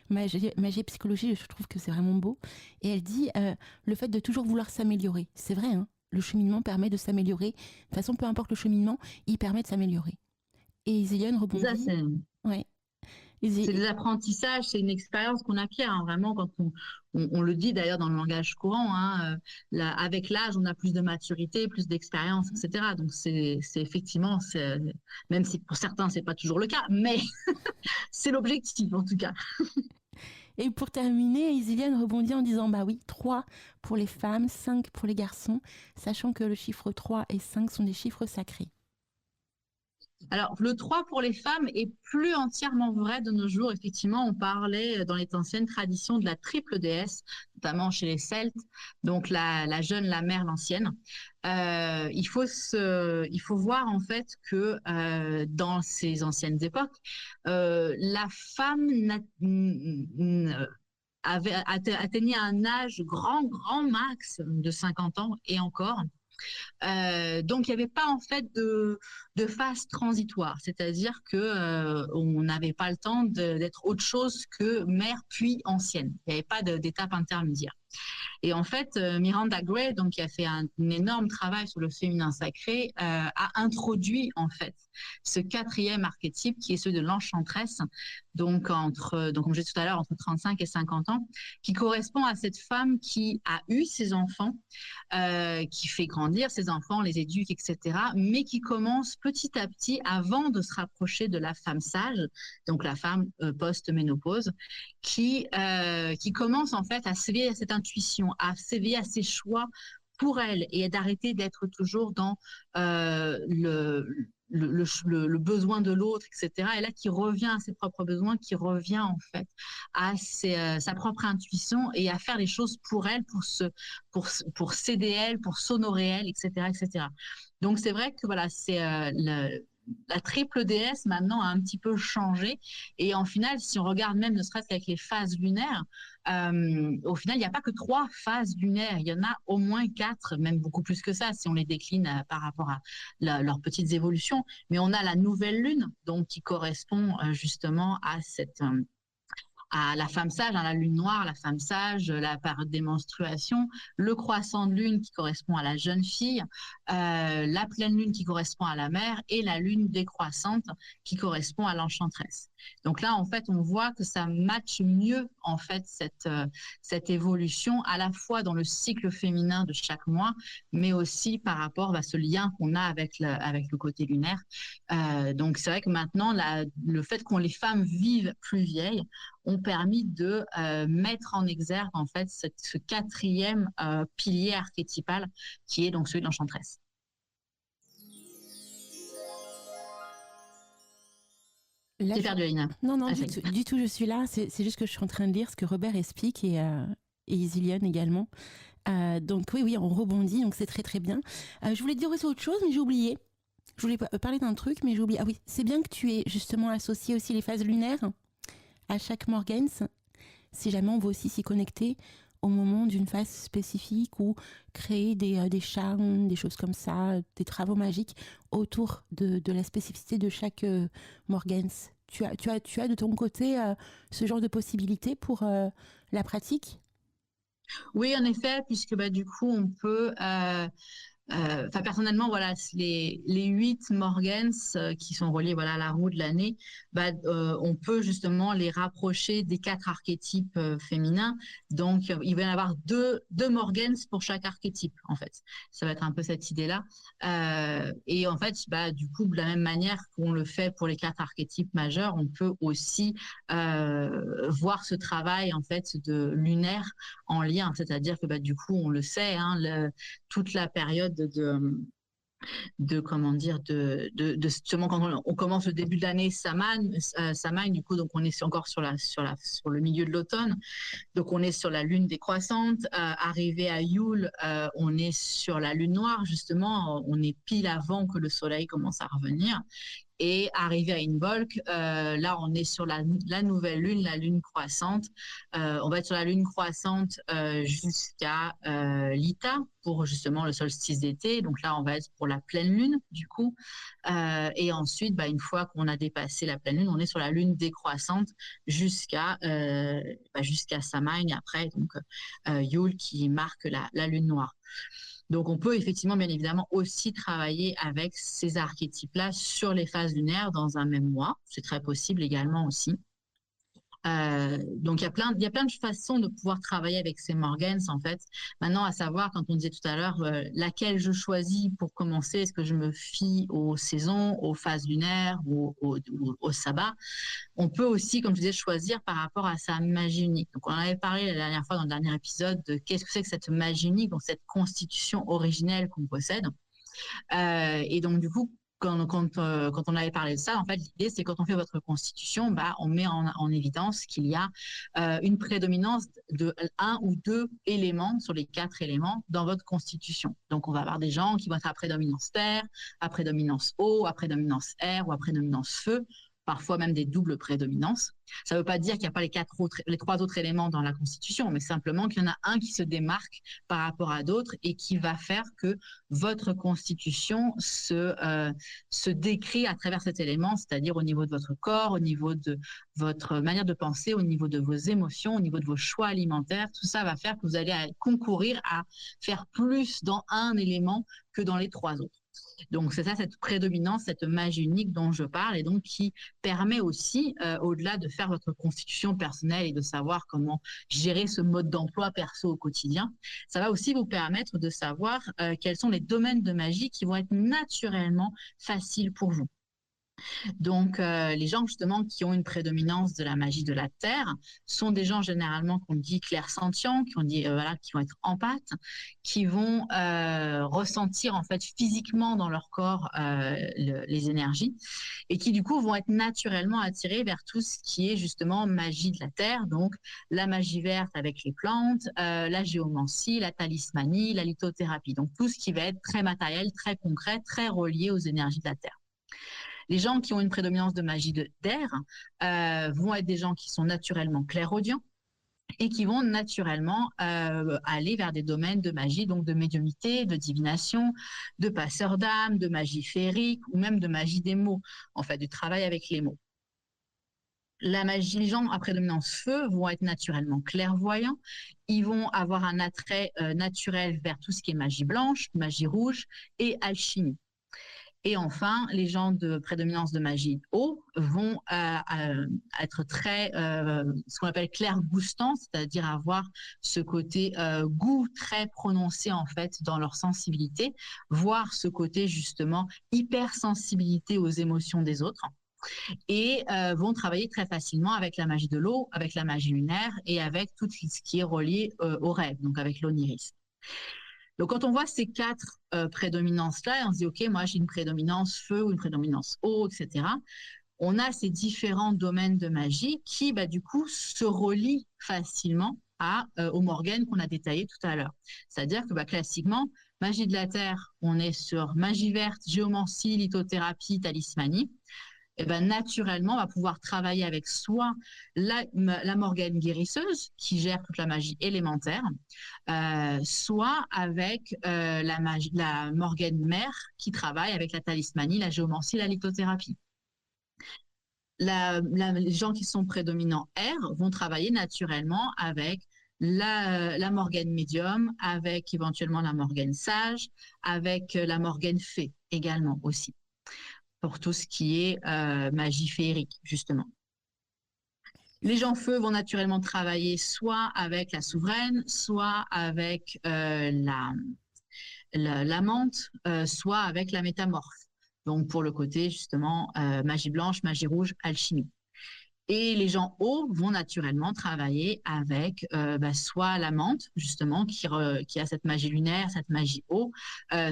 [SPEAKER 1] Magie et psychologie, je trouve que c'est vraiment beau. Et elle dit, le fait de toujours vouloir s'améliorer. C'est vrai, hein. le cheminement permet de s'améliorer. De toute façon, peu importe le cheminement, il permet de s'améliorer. Et Zillion rebondit.
[SPEAKER 2] Ça, c'est
[SPEAKER 1] Ouais.
[SPEAKER 2] des apprentissages, c'est une expérience qu'on acquiert, hein, vraiment, quand on le dit d'ailleurs dans le langage courant, hein, avec l'âge, on a plus de maturité, plus d'expérience, etc. Donc, c'est effectivement, même si pour certains, c'est pas toujours le cas, mais c'est l'objectif, en tout cas.
[SPEAKER 1] Et pour terminer, Isiliane rebondit en disant bah oui, 3 pour les femmes, 5 pour les garçons, sachant que le chiffre 3 et 5 sont des chiffres sacrés.
[SPEAKER 2] Alors, le 3 pour les femmes est plus entièrement vrai de nos jours. Effectivement, on parlait dans les anciennes traditions de la triple déesse, notamment chez les Celtes, donc la jeune, la mère, l'ancienne. Il faut voir en fait que dans ces anciennes époques, la femme atteignait un âge grand max de 50 ans et encore. Donc, il n'y avait pas en fait de phase transitoire, c'est-à-dire que on n'avait pas le temps d'être autre chose que mère puis ancienne. Il n'y avait pas d'étape intermédiaire. Et en fait, Miranda Gray, donc, qui a fait un énorme travail sur le féminin sacré, a introduit en fait ce 4e archétype qui est celui de l'enchanteresse, donc comme je disais tout à l'heure, entre 35 et 50 ans, qui correspond à cette femme qui a eu ses enfants, qui fait grandir ses enfants, les éduque, etc., mais qui commence petit à petit, avant de se rapprocher de la femme sage, donc la femme post-ménopause, qui commence en fait à s'éveiller à cette intuition, à s'éveiller à ses choix pour elle et d'arrêter d'être toujours dans le besoin de l'autre, etc. Et là, qui revient à ses propres besoins, qui revient en fait à sa propre intuition et à faire les choses pour elle, pour s'aider elle, pour s'honorer elle, etc., etc. Donc c'est vrai que voilà, c'est la triple déesse maintenant a un petit peu changé. Et en final, si on regarde même ne serait-ce qu'avec les phases lunaires, au final, il n'y a pas que 3 phases lunaires. Il y en a au moins 4, même beaucoup plus que ça, si on les décline par rapport à leurs petites évolutions. Mais on a la nouvelle lune, donc qui correspond justement à la femme sage, la lune noire, la femme sage, la période des menstruations, le croissant de lune qui correspond à la jeune fille, la pleine lune qui correspond à la mère et la lune décroissante qui correspond à l'enchanteresse. Donc là, en fait, on voit que ça matche mieux en fait cette évolution à la fois dans le cycle féminin de chaque mois, mais aussi par rapport à ce lien qu'on a avec le côté lunaire. Donc c'est vrai que maintenant, le fait que les femmes vivent plus vieilles ont permis de mettre en exergue en fait ce 4e pilier archétypal qui est donc celui de l'enchanteresse. J'ai perdu Alina.
[SPEAKER 1] Non, du tout, je suis là. C'est juste que je suis en train de lire ce que Robert explique et Isilion également. Donc oui, on rebondit, donc c'est très très bien. Je voulais te dire aussi autre chose, mais j'ai oublié. Je voulais parler d'un truc, mais j'ai oublié. Ah oui, c'est bien que tu aies justement associé aussi les phases lunaires à chaque Morgens, si jamais on veut aussi s'y connecter au moment d'une phase spécifique ou créer des charmes, des choses comme ça, des travaux magiques autour de la spécificité de chaque Morgens. Tu as de ton côté ce genre de possibilité pour la pratique ?
[SPEAKER 2] Oui, en effet, puisque du coup, on peut... personnellement, voilà, les 8 Morgens qui sont reliés à la roue de l'année, on peut justement les rapprocher des 4 archétypes féminins. Donc, il va y en avoir deux Morgens pour chaque archétype, en fait. Ça va être un peu cette idée-là. Et en fait, du coup, de la même manière qu'on le fait pour les 4 archétypes majeurs, on peut aussi voir ce travail, en fait, de lunaire en lien. C'est-à-dire que, du coup, on le sait, hein, toute la période justement quand on commence le début de l'année Samhain, du coup, donc on est encore sur le milieu de l'automne, donc on est sur la lune décroissante. Arrivé à Yule, on est sur la lune noire, justement, on est pile avant que le soleil commence à revenir. Et arrivé à Imbolc, là, on est sur la nouvelle lune, la lune croissante. On va être sur la lune croissante jusqu'à Lita, pour justement le solstice d'été. Donc là, on va être pour la pleine lune, du coup. Et ensuite, une fois qu'on a dépassé la pleine lune, on est sur la lune décroissante jusqu'à Samhain et après, donc Yule qui marque la lune noire. Donc, on peut effectivement, bien évidemment, aussi travailler avec ces archétypes-là sur les phases lunaires dans un même mois. C'est très possible également aussi. Donc, il y a plein de façons de pouvoir travailler avec ces Morgans, en fait. Maintenant, à savoir, quand on disait tout à l'heure, laquelle je choisis pour commencer, est-ce que je me fie aux saisons, aux phases lunaires ou au sabbat? On peut aussi, comme je disais, choisir par rapport à sa magie unique. Donc, on en avait parlé la dernière fois dans le dernier épisode de qu'est-ce que c'est que cette magie unique, donc cette constitution originelle qu'on possède. Et donc, du coup, quand on avait parlé de ça, en fait, l'idée, c'est quand on fait votre constitution, on met en évidence qu'il y a une prédominance de un ou deux éléments sur les 4 éléments dans votre constitution. Donc, on va avoir des gens qui vont être à prédominance terre, à prédominance eau, à prédominance air ou à prédominance feu, parfois même des doubles prédominances. Ça ne veut pas dire qu'il n'y a pas les 3 autres éléments dans la Constitution, mais simplement qu'il y en a un qui se démarque par rapport à d'autres et qui va faire que votre Constitution se décrit à travers cet élément, c'est-à-dire au niveau de votre corps, au niveau de votre manière de penser, au niveau de vos émotions, au niveau de vos choix alimentaires. Tout ça va faire que vous allez concourir à faire plus dans un élément que dans les 3 autres. Donc, c'est ça, cette prédominance, cette magie unique dont je parle et donc qui permet aussi, au-delà de faire votre constitution personnelle et de savoir comment gérer ce mode d'emploi perso au quotidien, ça va aussi vous permettre de savoir quels sont les domaines de magie qui vont être naturellement faciles pour vous. Donc, les gens justement qui ont une prédominance de la magie de la terre sont des gens généralement qu'on dit clairsentients, qui vont être empathes, qui vont ressentir en fait physiquement dans leur corps les énergies et qui du coup vont être naturellement attirés vers tout ce qui est justement magie de la terre, donc la magie verte avec les plantes, la géomancie, la talismanie, la lithothérapie, donc tout ce qui va être très matériel, très concret, très relié aux énergies de la terre. Les gens qui ont une prédominance de magie d'air vont être des gens qui sont naturellement clairaudients et qui vont naturellement aller vers des domaines de magie, donc de médiumnité, de divination, de passeur d'âme, de magie féerique ou même de magie des mots, en fait, du travail avec les mots. Les gens à prédominance feu vont être naturellement clairvoyants. Ils vont avoir un attrait naturel vers tout ce qui est magie blanche, magie rouge et alchimie. Et enfin, les gens de prédominance de magie eau vont être très, ce qu'on appelle clair-goustant, c'est-à-dire avoir ce côté goût très prononcé en fait dans leur sensibilité, voire ce côté justement hypersensibilité aux émotions des autres. Et vont travailler très facilement avec la magie de l'eau, avec la magie lunaire et avec tout ce qui est relié au rêve, donc avec l'onirisme. Donc, quand on voit ces 4 prédominances-là, on se dit, OK, moi, j'ai une prédominance feu ou une prédominance eau, etc. On a ces différents domaines de magie qui, du coup, se relient facilement aux Morganes qu'on a détaillées tout à l'heure. C'est-à-dire que, classiquement, magie de la terre, on est sur magie verte, géomancie, lithothérapie, talismanie. Et naturellement, on va pouvoir travailler avec soit la Morgane guérisseuse qui gère toute la magie élémentaire, soit avec la Morgane mère qui travaille avec la talismanie, la géomancie, la lithothérapie. Les gens qui sont prédominants air vont travailler naturellement avec la Morgane médium, avec éventuellement la Morgane sage, avec la Morgane fée également aussi, pour tout ce qui est magie féerique, justement. Les gens feu vont naturellement travailler soit avec la souveraine, soit avec la menthe, soit avec la métamorphe. Donc, pour le côté, justement, magie blanche, magie rouge, alchimie. Et les gens eau vont naturellement travailler avec soit la menthe, justement, qui a cette magie lunaire, cette magie eau,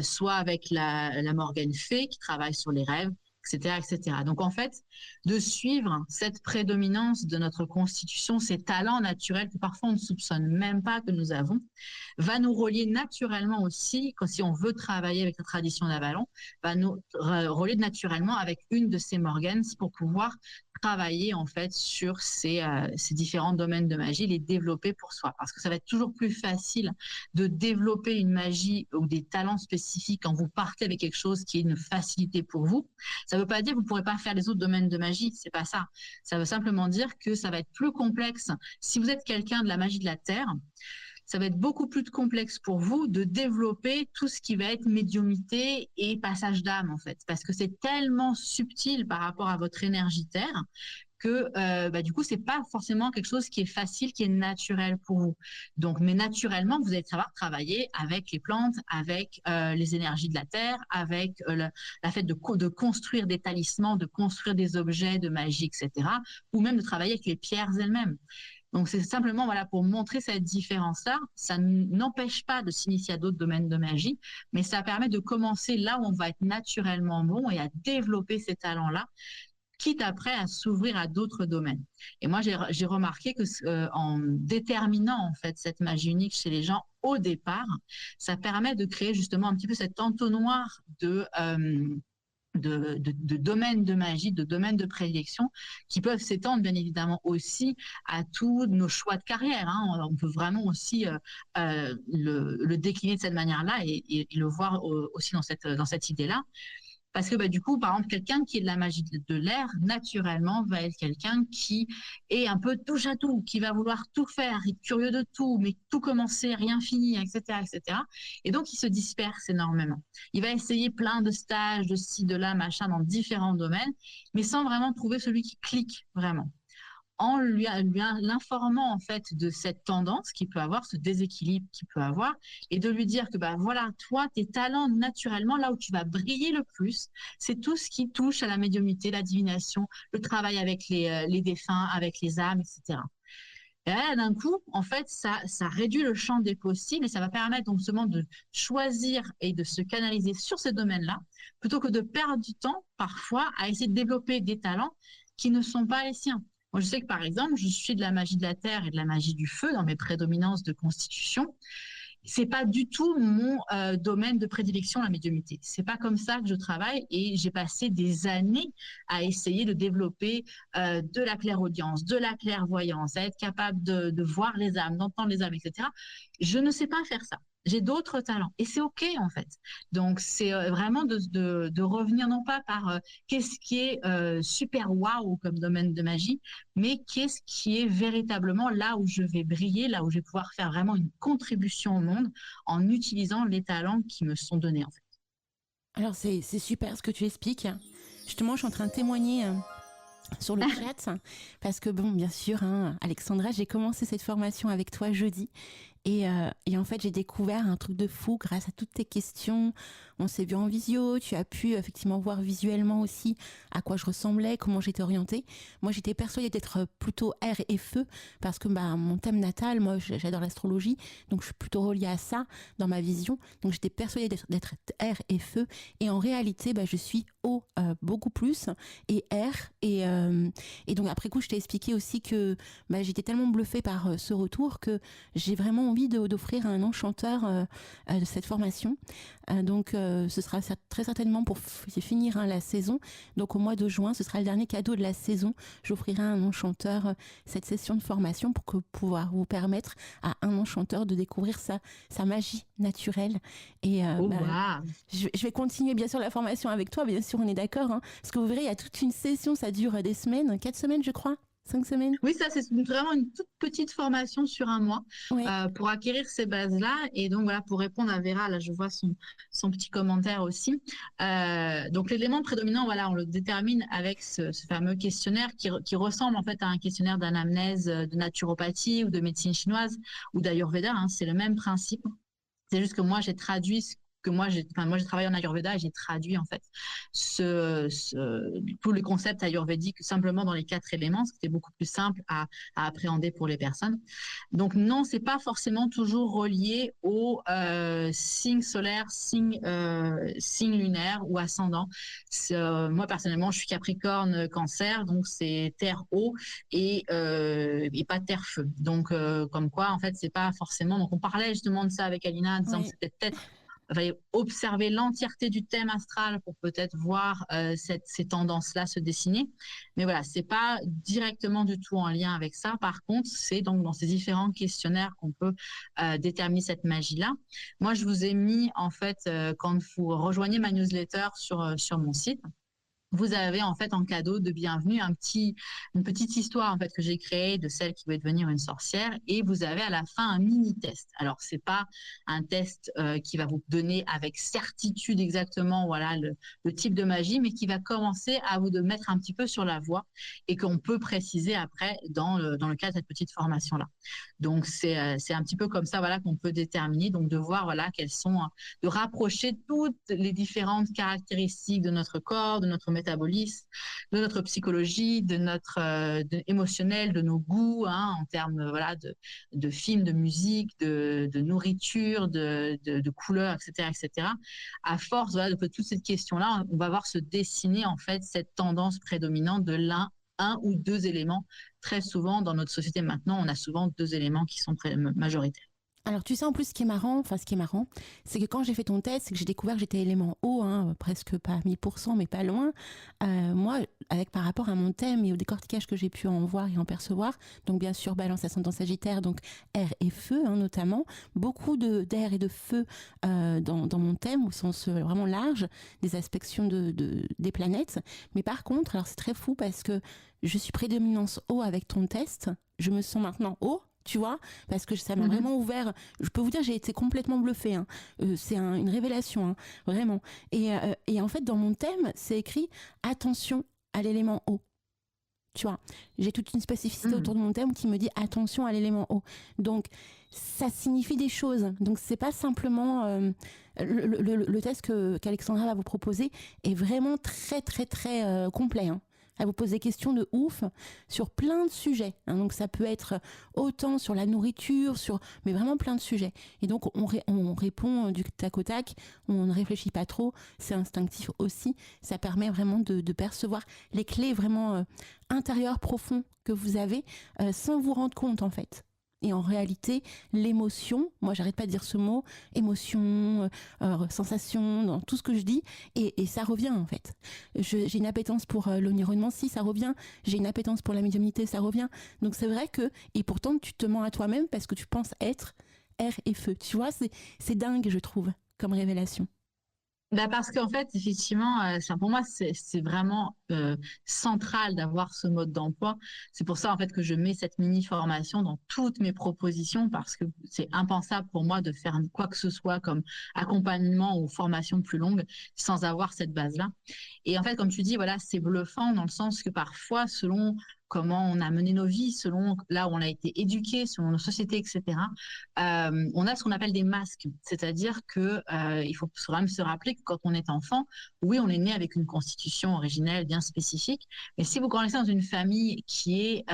[SPEAKER 2] soit avec la Morgane fée qui travaille sur les rêves, etc., etc. Donc, en fait, de suivre cette prédominance de notre constitution, ces talents naturels que parfois on ne soupçonne même pas que nous avons, va nous relier naturellement aussi, si on veut travailler avec la tradition d'Avalon, va nous relier naturellement avec une de ces Morgans pour pouvoir travailler en fait sur ces différents domaines de magie, les développer pour soi. Parce que ça va être toujours plus facile de développer une magie ou des talents spécifiques quand vous partez avec quelque chose qui est une facilité pour vous. Ça ne veut pas dire que vous ne pourrez pas faire les autres domaines de magie, c'est pas ça. Ça veut simplement dire que ça va être plus complexe. Si vous êtes quelqu'un de la magie de la Terre, ça va être beaucoup plus complexe pour vous de développer tout ce qui va être médiumité et passage d'âme, en fait. Parce que c'est tellement subtil par rapport à votre énergie Terre que du coup, c'est pas forcément quelque chose qui est facile, qui est naturel pour vous. Donc, mais naturellement, vous allez savoir travailler avec les plantes, avec les énergies de la Terre, avec la fait de construire des talismans, de construire des objets de magie, etc. Ou même de travailler avec les pierres elles-mêmes. Donc, c'est simplement voilà, pour montrer cette différence-là. Ça n'empêche pas de s'initier à d'autres domaines de magie, mais ça permet de commencer là où on va être naturellement bon et à développer ces talents-là, quitte après à s'ouvrir à d'autres domaines. Et moi, j'ai remarqué que en déterminant en fait cette magie unique chez les gens au départ, ça permet de créer justement un petit peu cet entonnoir de domaines de magie, de domaines de prédilection qui peuvent s'étendre bien évidemment aussi à tous nos choix de carrière. Hein. On peut vraiment aussi le décliner de cette manière-là et le voir aussi dans cette idée-là. Parce que du coup, par exemple, quelqu'un qui est de la magie de l'air, naturellement, va être quelqu'un qui est un peu touche à tout, qui va vouloir tout faire, est curieux de tout, mais tout commencer, rien finir, etc., etc. Et donc, il se disperse énormément. Il va essayer plein de stages, de ci, de là, machin, dans différents domaines, mais sans vraiment trouver celui qui clique vraiment. En l'informant en fait de cette tendance qu'il peut avoir, ce déséquilibre qu'il peut avoir, et de lui dire que voilà, toi, tes talents naturellement, là où tu vas briller le plus, c'est tout ce qui touche à la médiumnité, la divination, le travail avec les défunts, avec les âmes, etc. Et là, d'un coup, en fait, ça réduit le champ des possibles et ça va permettre donc seulement de choisir et de se canaliser sur ces domaines-là, plutôt que de perdre du temps parfois à essayer de développer des talents qui ne sont pas les siens. Moi, je sais que par exemple, je suis de la magie de la terre et de la magie du feu dans mes prédominances de constitution. C'est pas du tout mon domaine de prédilection, la médiumnité. C'est pas comme ça que je travaille et j'ai passé des années à essayer de développer de la clairaudience, de la clairvoyance, à être capable de voir les âmes, d'entendre les âmes, etc. Je ne sais pas faire ça. J'ai d'autres talents et c'est OK en fait. Donc c'est vraiment de revenir non pas par qu'est-ce qui est super waouh comme domaine de magie, mais qu'est-ce qui est véritablement là où je vais briller, là où je vais pouvoir faire vraiment une contribution au monde en utilisant les talents qui me sont donnés en fait.
[SPEAKER 1] Alors c'est super ce que tu expliques. Justement, je suis en train de témoigner sur le chat parce que bon, bien sûr, hein, Alexandra, j'ai commencé cette formation avec toi jeudi. Et en fait, j'ai découvert un truc de fou grâce à toutes tes questions. On s'est vu en visio, tu as pu effectivement voir visuellement aussi à quoi je ressemblais, comment j'étais orientée. Moi, j'étais persuadée d'être plutôt air et feu parce que mon thème natal, moi, j'adore l'astrologie, donc je suis plutôt reliée à ça dans ma vision. Donc, j'étais persuadée d'être air et feu. Et en réalité, je suis eau beaucoup plus et air. Et donc, après coup, je t'ai expliqué aussi que j'étais tellement bluffée par ce retour que j'ai vraiment envie d'offrir un enchanteur de cette formation. Donc, ce sera très certainement pour finir la saison. Donc, au mois de juin, ce sera le dernier cadeau de la saison. J'offrirai à un enchanteur cette session de formation pour pouvoir vous permettre à un enchanteur de découvrir sa magie naturelle. Et
[SPEAKER 2] Wow.
[SPEAKER 1] je vais continuer bien sûr la formation avec toi, bien sûr, on est d'accord. Hein, parce que vous verrez, il y a toute une session, ça dure des semaines, 4 semaines, je crois. 5 semaines.
[SPEAKER 2] Oui, ça, c'est vraiment une toute petite formation sur un mois
[SPEAKER 1] Ouais.
[SPEAKER 2] pour acquérir ces bases-là. Et donc, voilà, pour répondre à Vera, là, je vois son petit commentaire aussi. Donc, l'élément prédominant, voilà, on le détermine avec ce fameux questionnaire qui ressemble en fait à un questionnaire d'anamnèse de naturopathie ou de médecine chinoise ou d'ayurveda. Hein, c'est le même principe. C'est juste que moi, j'ai traduit que moi j'ai travaillé en Ayurveda et j'ai traduit en fait tout le concept ayurvédique simplement dans les 4 éléments, ce qui était beaucoup plus simple à appréhender pour les personnes. Donc non, c'est pas forcément toujours relié au signe solaire, signe lunaire ou ascendant. Moi personnellement, je suis Capricorne, Cancer, donc c'est terre eau et pas terre feu. Donc comme quoi en fait c'est pas forcément. Donc on parlait justement de ça avec Alina, en disant que c'était peut-être observer l'entièreté du thème astral pour peut-être voir ces tendances-là se dessiner. Mais voilà, c'est pas directement du tout en lien avec ça. Par contre, c'est donc dans ces différents questionnaires qu'on peut déterminer cette magie-là. Moi, je vous ai mis, en fait, quand vous rejoignez ma newsletter sur mon site, vous avez en fait en cadeau de bienvenue une petite histoire en fait que j'ai créée de celle qui veut devenir une sorcière, et vous avez à la fin un mini test. Alors c'est pas un test qui va vous donner avec certitude exactement voilà le type de magie, mais qui va commencer à vous de mettre un petit peu sur la voie et qu'on peut préciser après dans le cadre de cette petite formation là. Donc c'est un petit peu comme ça voilà qu'on peut déterminer, donc de voir voilà quelles sont, de rapprocher toutes les différentes caractéristiques de notre corps, de notre métabolisme, de notre psychologie, de notre émotionnel, de nos goûts, hein, en termes voilà de films, de musique, de nourriture, de couleurs, etc., etc. À force voilà, de toutes ces questions-là, on va voir se dessiner en fait cette tendance prédominante de un ou deux éléments. Très souvent dans notre société maintenant, on a souvent 2 éléments qui sont majoritaires.
[SPEAKER 1] Alors tu sais en plus ce qui est marrant, c'est que quand j'ai fait ton test, c'est que j'ai découvert que j'étais élément eau, hein, presque pas à 1000%, mais pas loin. Moi, par rapport à mon thème et au décortiquage que j'ai pu en voir et en percevoir, donc bien sûr Balance ascendant Sagittaire, donc air et feu hein, notamment, beaucoup d'air et de feu dans mon thème au sens vraiment large des aspections des planètes. Mais par contre, alors c'est très fou parce que je suis prédominance eau avec ton test, je me sens maintenant eau. Tu vois, parce que ça m'a vraiment ouvert. Je peux vous dire, j'ai été complètement bluffée. Hein. C'est une révélation, hein, vraiment. Et en fait, dans mon thème, c'est écrit attention à l'élément eau. Tu vois, j'ai toute une spécificité autour de mon thème qui me dit attention à l'élément eau. Donc, ça signifie des choses. Donc, c'est pas simplement le test qu'Alexandra va vous proposer est vraiment très, très, très complet. Hein. Elle vous pose des questions de ouf sur plein de sujets. Hein. Donc ça peut être autant sur la nourriture, mais vraiment plein de sujets. Et donc on répond du tac au tac, on ne réfléchit pas trop, c'est instinctif aussi. Ça permet vraiment de percevoir les clés vraiment intérieures, profondes que vous avez sans vous rendre compte en fait. Et en réalité, l'émotion, moi j'arrête pas de dire ce mot, émotion, sensation, dans tout ce que je dis, et ça revient en fait. J'ai une appétence pour l'oniromancie, ça revient, j'ai une appétence pour la médiumnité, ça revient. Donc c'est vrai que, et pourtant tu te mens à toi-même parce que tu penses être air et feu. Tu vois, c'est dingue je trouve, comme révélation.
[SPEAKER 2] Bah parce qu'en fait, effectivement, pour moi, c'est vraiment central d'avoir ce mode d'emploi. C'est pour ça, en fait, que je mets cette mini-formation dans toutes mes propositions, parce que c'est impensable pour moi de faire quoi que ce soit comme accompagnement ou formation plus longue sans avoir cette base-là. Et en fait, comme tu dis, voilà, c'est bluffant dans le sens que parfois, selon comment on a mené nos vies, selon là où on a été éduqué, selon nos sociétés, etc. On a ce qu'on appelle des masques, c'est-à-dire que il faut quand même se rappeler que quand on est enfant, oui, on est né avec une constitution originelle bien spécifique, mais si vous grandissez dans une famille qui est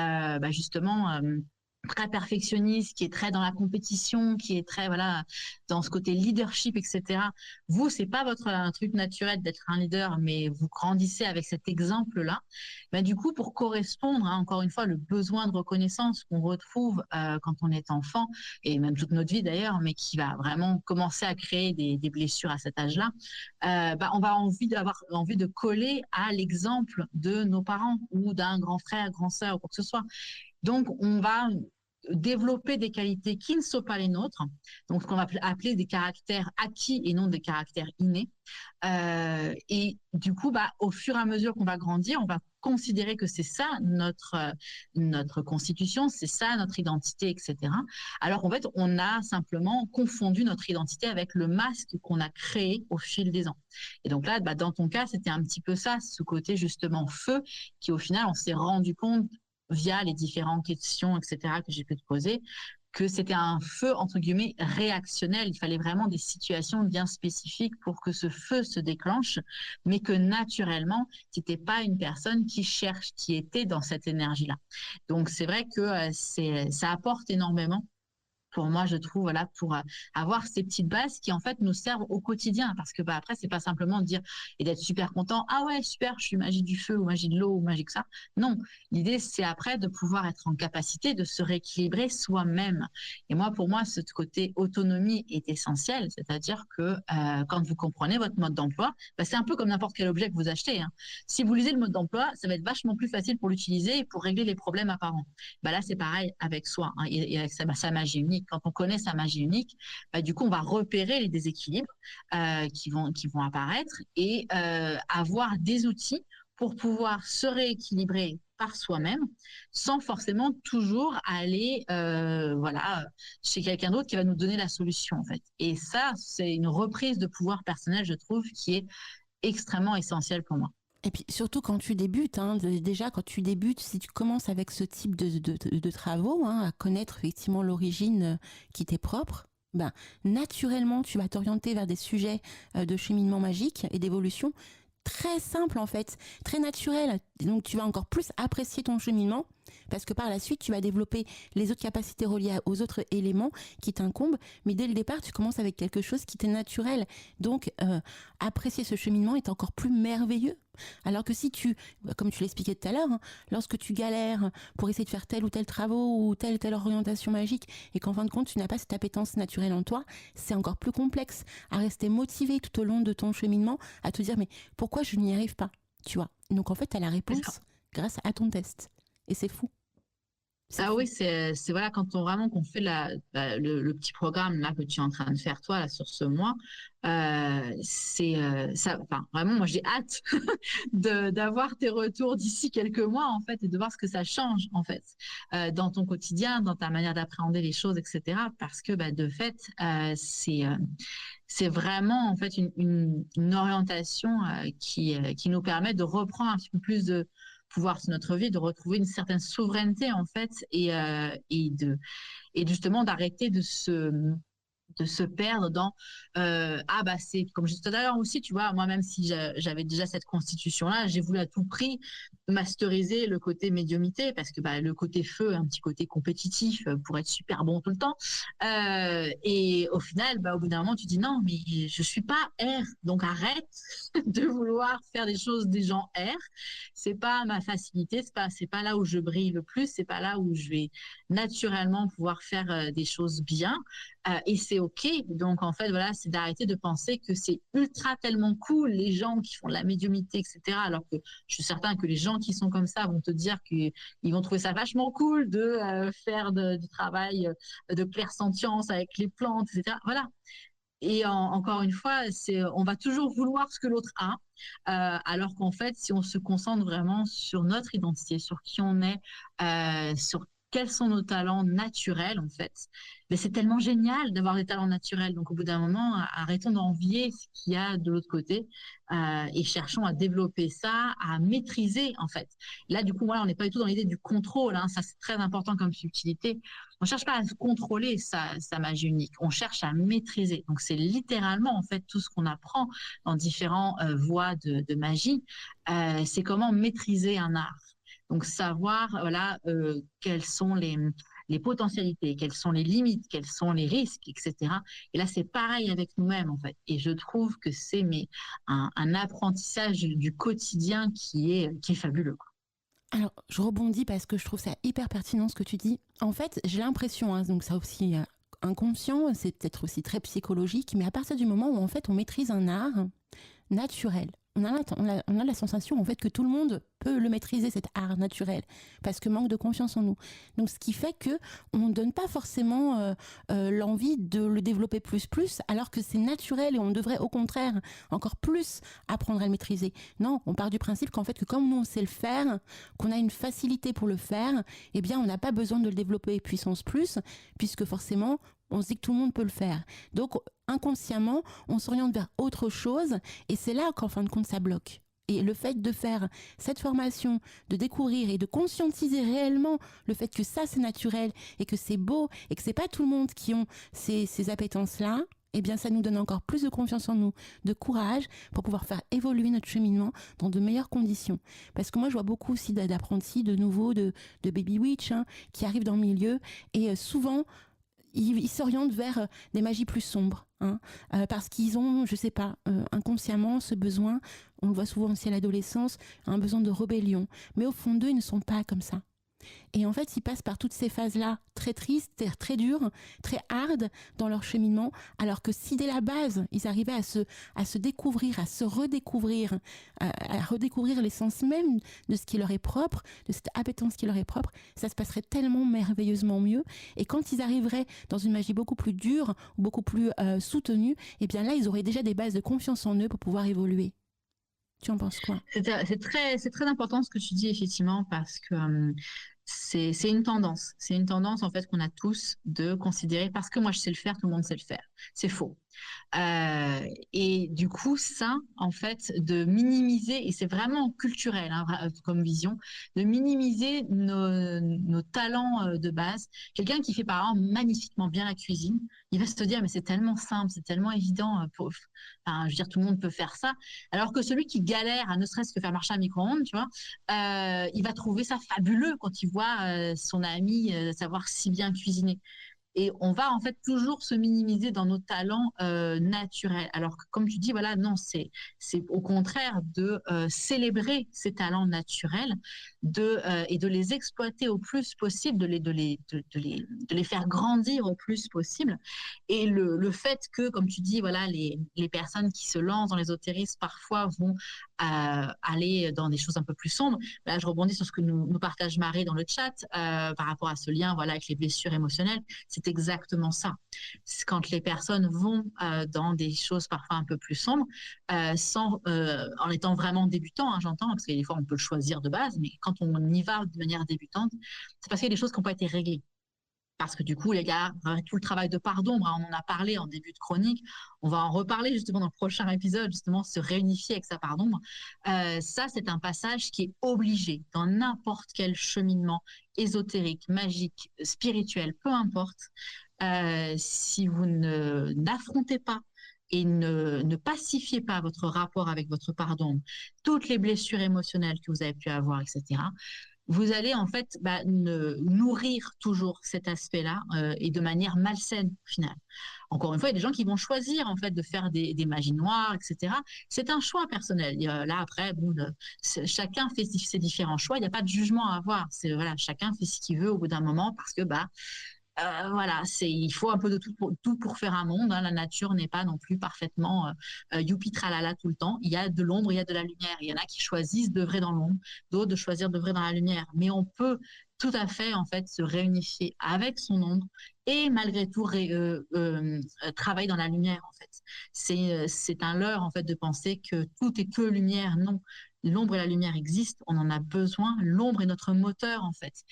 [SPEAKER 2] justement très perfectionniste, qui est très dans la compétition, qui est très voilà dans ce côté leadership, etc. Vous, c'est pas votre un truc naturel d'être un leader, mais vous grandissez avec cet exemple-là. Ben, du coup, pour correspondre, hein, encore une fois, le besoin de reconnaissance qu'on retrouve quand on est enfant, et même toute notre vie d'ailleurs, mais qui va vraiment commencer à créer des blessures à cet âge-là, on va avoir envie de coller à l'exemple de nos parents ou d'un grand frère, grand sœur ou quoi que ce soit. Donc, on va développer des qualités qui ne sont pas les nôtres, donc ce qu'on va appeler des caractères acquis et non des caractères innés. Et du coup, au fur et à mesure qu'on va grandir, on va considérer que c'est ça notre constitution, c'est ça notre identité, etc. Alors en fait, on a simplement confondu notre identité avec le masque qu'on a créé au fil des ans. Et donc là, dans ton cas, c'était un petit peu ça, ce côté justement feu, qui au final, on s'est rendu compte via les différentes questions, etc., que j'ai pu te poser, que c'était un feu, entre guillemets, réactionnel. Il fallait vraiment des situations bien spécifiques pour que ce feu se déclenche, mais que naturellement, tu n'étais pas une personne qui cherche, qui était dans cette énergie-là. Donc, c'est vrai que ça apporte énormément pour moi, je trouve, voilà, pour avoir ces petites bases qui, en fait, nous servent au quotidien. Parce que, après, c'est pas simplement de dire et d'être super content. Ah ouais, super, je suis magie du feu ou magie de l'eau ou magie que ça. Non, l'idée, c'est après de pouvoir être en capacité de se rééquilibrer soi-même. Et moi, pour moi, ce côté autonomie est essentiel. C'est-à-dire que quand vous comprenez votre mode d'emploi, c'est un peu comme n'importe quel objet que vous achetez, hein. Si vous lisez le mode d'emploi, ça va être vachement plus facile pour l'utiliser et pour régler les problèmes apparents. Là, c'est pareil avec soi, hein, et avec sa magie unique. Quand on connaît sa magie unique, du coup, on va repérer les déséquilibres qui vont apparaître et avoir des outils pour pouvoir se rééquilibrer par soi-même sans forcément toujours aller chez quelqu'un d'autre qui va nous donner la solution, en fait. Et ça, c'est une reprise de pouvoir personnel, je trouve, qui est extrêmement essentielle pour moi.
[SPEAKER 1] Et puis surtout quand tu débutes, hein, déjà quand tu débutes, si tu commences avec ce type de travaux, hein, à connaître effectivement l'origine qui t'est propre, naturellement tu vas t'orienter vers des sujets de cheminement magique et d'évolution très simple en fait, très naturel. Donc tu vas encore plus apprécier ton cheminement parce que par la suite tu vas développer les autres capacités reliées aux autres éléments qui t'incombent, mais dès le départ tu commences avec quelque chose qui t'est naturel. Donc apprécier ce cheminement est encore plus merveilleux. Alors que si comme tu l'expliquais tout à l'heure, hein, lorsque tu galères pour essayer de faire tel ou tel travaux ou telle orientation magique et qu'en fin de compte tu n'as pas cette appétence naturelle en toi, c'est encore plus complexe à rester motivé tout au long de ton cheminement, à te dire mais pourquoi je n'y arrive pas, tu vois. Donc en fait tu as la réponse grâce à ton test et c'est fou.
[SPEAKER 2] Oui, c'est voilà, quand qu'on fait le petit programme là que tu es en train de faire toi là sur ce mois, ça, enfin vraiment moi j'ai hâte d'avoir tes retours d'ici quelques mois en fait et de voir ce que ça change en fait dans ton quotidien, dans ta manière d'appréhender les choses, etc. Parce que de fait c'est vraiment en fait une orientation qui nous permet de reprendre un petit peu plus de pouvoir sur notre vie, de retrouver une certaine souveraineté en fait et justement d'arrêter de se perdre dans c'est comme je disais tout à l'heure aussi, tu vois, moi même si j'avais déjà cette constitution là, j'ai voulu à tout prix masteriser le côté médiumité parce que le côté feu, un petit côté compétitif pour être super bon tout le temps, et au final au bout d'un moment tu dis non mais je suis pas R, donc arrête de vouloir faire des choses des gens R, c'est pas ma facilité, c'est pas là où je brille le plus, c'est pas là où je vais naturellement pouvoir faire des choses bien. Et c'est OK. Donc, en fait, voilà, c'est d'arrêter de penser que c'est ultra tellement cool, les gens qui font de la médiumnité, etc. Alors que je suis certain que les gens qui sont comme ça vont te dire qu'ils vont trouver ça vachement cool de faire du travail de clairsentience avec les plantes, etc. Voilà. Et encore une fois, on va toujours vouloir ce que l'autre a, alors qu'en fait, si on se concentre vraiment sur notre identité, sur qui on est, sur quels sont nos talents naturels, en fait, mais c'est tellement génial d'avoir des talents naturels. Donc, au bout d'un moment, arrêtons d'envier ce qu'il y a de l'autre côté et cherchons à développer ça, à maîtriser, en fait. Là, du coup, voilà, on n'est pas du tout dans l'idée du contrôle, hein, ça, c'est très important comme subtilité. On ne cherche pas à contrôler sa magie unique, on cherche à maîtriser. Donc, c'est littéralement, en fait, tout ce qu'on apprend dans différentes voies de magie, c'est comment maîtriser un art. Donc, savoir voilà, quelles sont les potentialités, quelles sont les limites, quels sont les risques, etc. Et là, c'est pareil avec nous-mêmes, en fait. Et je trouve que c'est un apprentissage du quotidien qui est fabuleux, quoi.
[SPEAKER 1] Alors, je rebondis parce que je trouve ça hyper pertinent ce que tu dis. En fait, j'ai l'impression, hein, donc ça aussi inconscient, c'est peut-être aussi très psychologique, mais à partir du moment où en fait on maîtrise un art naturel, on a la sensation en fait que tout le monde peut le maîtriser, cet art naturel, parce que manque de confiance en nous. Donc ce qui fait que on ne donne pas forcément l'envie de le développer plus, alors que c'est naturel et on devrait au contraire encore plus apprendre à le maîtriser. Non, on part du principe qu'en fait que comme nous on sait le faire, qu'on a une facilité pour le faire, eh bien on n'a pas besoin de le développer puissance plus, puisque forcément on se dit que tout le monde peut le faire. Donc inconsciemment, on s'oriente vers autre chose et c'est là qu'en fin de compte ça bloque. Et le fait de faire cette formation, de découvrir et de conscientiser réellement le fait que ça c'est naturel et que c'est beau et que c'est pas tout le monde qui ont ces appétences-là, eh bien ça nous donne encore plus de confiance en nous, de courage pour pouvoir faire évoluer notre cheminement dans de meilleures conditions. Parce que moi je vois beaucoup aussi d'apprentis, de nouveaux, de baby witch qui arrivent dans le milieu et souvent ils s'orientent vers des magies plus sombres, parce qu'ils ont, je sais pas, inconsciemment ce besoin, on le voit souvent aussi à l'adolescence, un besoin de rébellion. Mais au fond d'eux, ils ne sont pas comme ça. Et en fait, ils passent par toutes ces phases-là très tristes, très dures, très hard dans leur cheminement, alors que si dès la base, ils arrivaient à se découvrir, à se redécouvrir, à redécouvrir l'essence même de ce qui leur est propre, de cette appétence qui leur est propre, ça se passerait tellement merveilleusement mieux. Et quand ils arriveraient dans une magie beaucoup plus dure, beaucoup plus soutenue, eh bien là, ils auraient déjà des bases de confiance en eux pour pouvoir évoluer. Tu en penses quoi?
[SPEAKER 2] C'est très important ce que tu dis, effectivement, parce que c'est une tendance. C'est une tendance, en fait, qu'on a tous de considérer, parce que moi, je sais le faire, tout le monde sait le faire. C'est faux. Et du coup, ça, en fait, de minimiser, et c'est vraiment culturel comme vision, de minimiser nos talents de base. Quelqu'un qui fait par exemple magnifiquement bien la cuisine, il va se dire, mais c'est tellement simple, c'est tellement évident. Enfin, je veux dire, tout le monde peut faire ça. Alors que celui qui galère à ne serait-ce que faire marcher un micro-ondes, tu vois, il va trouver ça fabuleux quand il voit son ami savoir si bien cuisiner. Et on va en fait toujours se minimiser dans nos talents naturels. Alors que comme tu dis, voilà, non, c'est au contraire de célébrer ces talents naturels et de les exploiter au plus possible, de les faire grandir au plus possible. Et le fait que, comme tu dis, voilà, les personnes qui se lancent dans l'ésotérisme parfois vont aller dans des choses un peu plus sombres. Là, je rebondis sur ce que nous partage Marie dans le chat par rapport à ce lien, voilà, avec les blessures émotionnelles. C'est exactement ça. C'est quand les personnes vont dans des choses parfois un peu plus sombres, en étant vraiment débutant, j'entends, parce que des fois on peut le choisir de base, mais quand on y va de manière débutante, c'est parce qu'il y a des choses qui n'ont pas été réglées. Parce que du coup, les gars, tout le travail de part d'ombre, on en a parlé en début de chronique, on va en reparler justement dans le prochain épisode, justement, se réunifier avec sa part d'ombre. Ça, c'est un passage qui est obligé dans n'importe quel cheminement ésotérique, magique, spirituel, peu importe. Si vous n'affrontez pas et ne pacifiez pas votre rapport avec votre part d'ombre, toutes les blessures émotionnelles que vous avez pu avoir, etc., vous allez en fait nourrir toujours cet aspect-là et de manière malsaine au final. Encore une fois, il y a des gens qui vont choisir en fait de faire des magies noires, etc. C'est un choix personnel. Là après, bon, chacun fait ses différents choix. Il n'y a pas de jugement à avoir. C'est voilà, chacun fait ce qu'il veut au bout d'un moment parce que voilà, il faut un peu de tout pour faire un monde. La nature n'est pas non plus parfaitement youpi tralala tout le temps. Il y a de l'ombre, il y a de la lumière. Il y en a qui choisissent d'œuvrer dans l'ombre, d'autres de choisir d'œuvrer dans la lumière. Mais on peut tout à fait en fait se réunifier avec son ombre et malgré tout travailler dans la lumière en fait. C'est un leurre en fait de penser que tout est que lumière. Non. L'ombre et la lumière existent, on en a besoin. L'ombre est notre moteur en fait.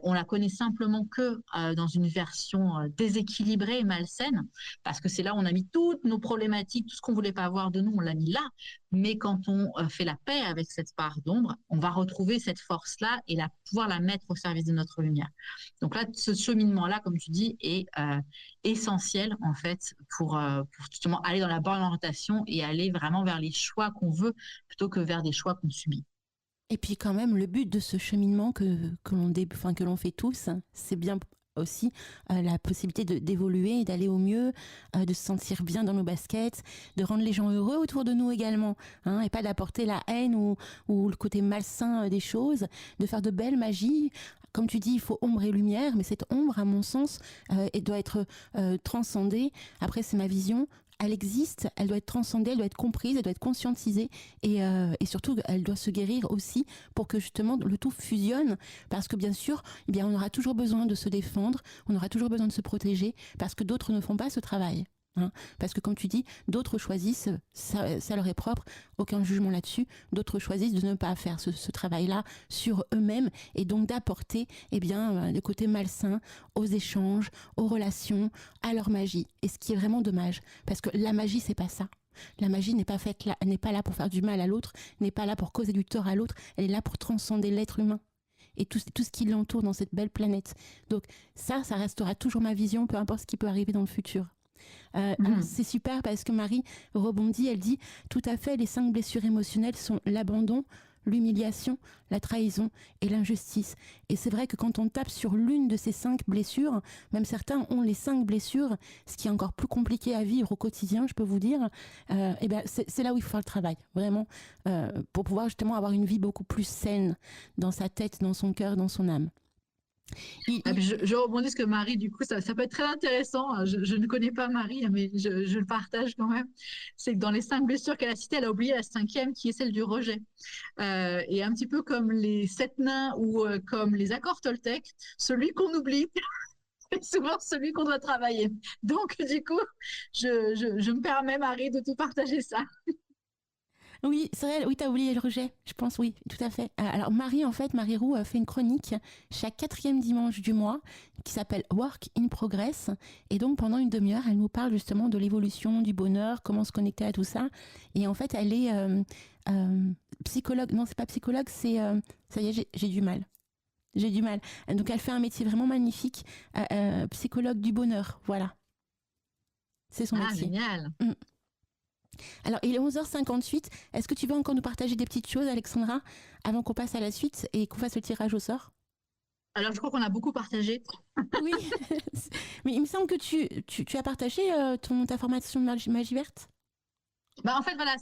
[SPEAKER 2] On la connaît simplement que dans une version déséquilibrée, malsaine, parce que c'est là où on a mis toutes nos problématiques, tout ce qu'on voulait pas avoir de nous, on l'a mis là. Mais quand on fait la paix avec cette part d'ombre, on va retrouver cette force-là et pouvoir la mettre au service de notre lumière. Donc là, ce cheminement-là, comme tu dis, est essentiel en fait pour justement aller dans la bonne orientation et aller vraiment vers les choix qu'on veut plutôt que vers des choix qu'on subit.
[SPEAKER 1] Et puis quand même, le but de ce cheminement que l'on fait tous, c'est bien aussi la possibilité d'évoluer, d'aller au mieux, de se sentir bien dans nos baskets, de rendre les gens heureux autour de nous également, et pas d'apporter la haine ou le côté malsain des choses, de faire de belles magies. Comme tu dis, il faut ombre et lumière, mais cette ombre, à mon sens, elle doit être transcendée. Après, c'est ma vision. Elle existe, elle doit être transcendée, elle doit être comprise, elle doit être conscientisée et surtout elle doit se guérir aussi pour que justement le tout fusionne, parce que bien sûr on aura toujours besoin de se défendre, on aura toujours besoin de se protéger parce que d'autres ne font pas ce travail. Parce que comme tu dis, d'autres choisissent, ça leur est propre, aucun jugement là-dessus, d'autres choisissent de ne pas faire ce travail-là sur eux-mêmes et donc d'apporter le côté malsain aux échanges, aux relations, à leur magie. Et ce qui est vraiment dommage, parce que la magie, c'est pas ça. La magie n'est pas faite là, n'est pas là pour faire du mal à l'autre, n'est pas là pour causer du tort à l'autre, elle est là pour transcender l'être humain et tout ce qui l'entoure dans cette belle planète. Donc ça restera toujours ma vision, peu importe ce qui peut arriver dans le futur. Alors c'est super parce que Marie rebondit, elle dit tout à fait, les 5 blessures émotionnelles sont l'abandon, l'humiliation, la trahison et l'injustice. Et c'est vrai que quand on tape sur l'une de ces 5 blessures, même certains ont les 5 blessures, ce qui est encore plus compliqué à vivre au quotidien, je peux vous dire, et ben c'est là où il faut faire le travail, vraiment, pour pouvoir justement avoir une vie beaucoup plus saine dans sa tête, dans son cœur, dans son âme.
[SPEAKER 2] Je rebondis parce que Marie, du coup, ça peut être très intéressant. Je ne connais pas Marie, mais je le partage quand même. C'est que dans les 5 blessures qu'elle a citées, elle a oublié la 5e qui est celle du rejet. Et un petit peu comme les 7 nains ou comme les accords Toltec, celui qu'on oublie, c'est souvent celui qu'on doit travailler. Donc, du coup, je me permets, Marie, de te partager ça.
[SPEAKER 1] Oui, c'est vrai, oui, t'as oublié le rejet, je pense, oui, tout à fait. Alors Marie, en fait, Marie Roux fait une chronique chaque 4e dimanche du mois qui s'appelle Work in Progress. Et donc pendant une demi-heure, elle nous parle justement de l'évolution, du bonheur, comment se connecter à tout ça. Et en fait, elle est psychologue, non, c'est pas psychologue, c'est, ça y est, j'ai du mal. J'ai du mal. Donc elle fait un métier vraiment magnifique, psychologue du bonheur, voilà. C'est son métier.
[SPEAKER 2] Génial.
[SPEAKER 1] Alors, il est 11h58. Est-ce que tu veux encore nous partager des petites choses, Alexandra, avant qu'on passe à la suite et qu'on fasse le tirage au sort?
[SPEAKER 2] Alors, je crois qu'on a beaucoup partagé.
[SPEAKER 1] Oui, mais il me semble que tu as partagé ta formation de magie verte.
[SPEAKER 2] En fait, voilà,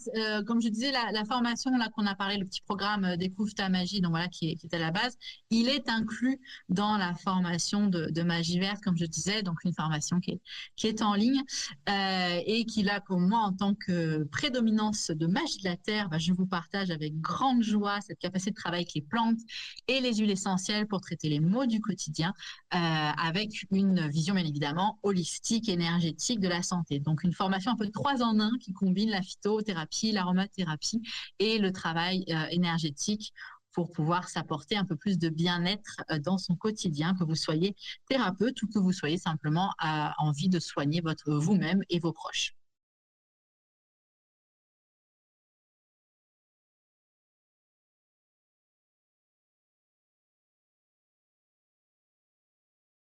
[SPEAKER 2] comme je disais, la formation là qu'on a parlé, le petit programme Découvre ta magie, donc voilà, qui est à la base, il est inclus dans la formation de magie verte, comme je disais, donc une formation qui est en ligne et qui là, pour moi, en tant que prédominance de magie de la terre, je vous partage avec grande joie cette capacité de travailler avec les plantes et les huiles essentielles pour traiter les maux du quotidien avec une vision, bien évidemment, holistique, énergétique de la santé. Donc, une formation un peu de 3 en 1 qui combine la phytothérapie, l'aromathérapie et le travail énergétique pour pouvoir s'apporter un peu plus de bien-être dans son quotidien, que vous soyez thérapeute ou que vous soyez simplement envie de soigner vous-même et vos proches.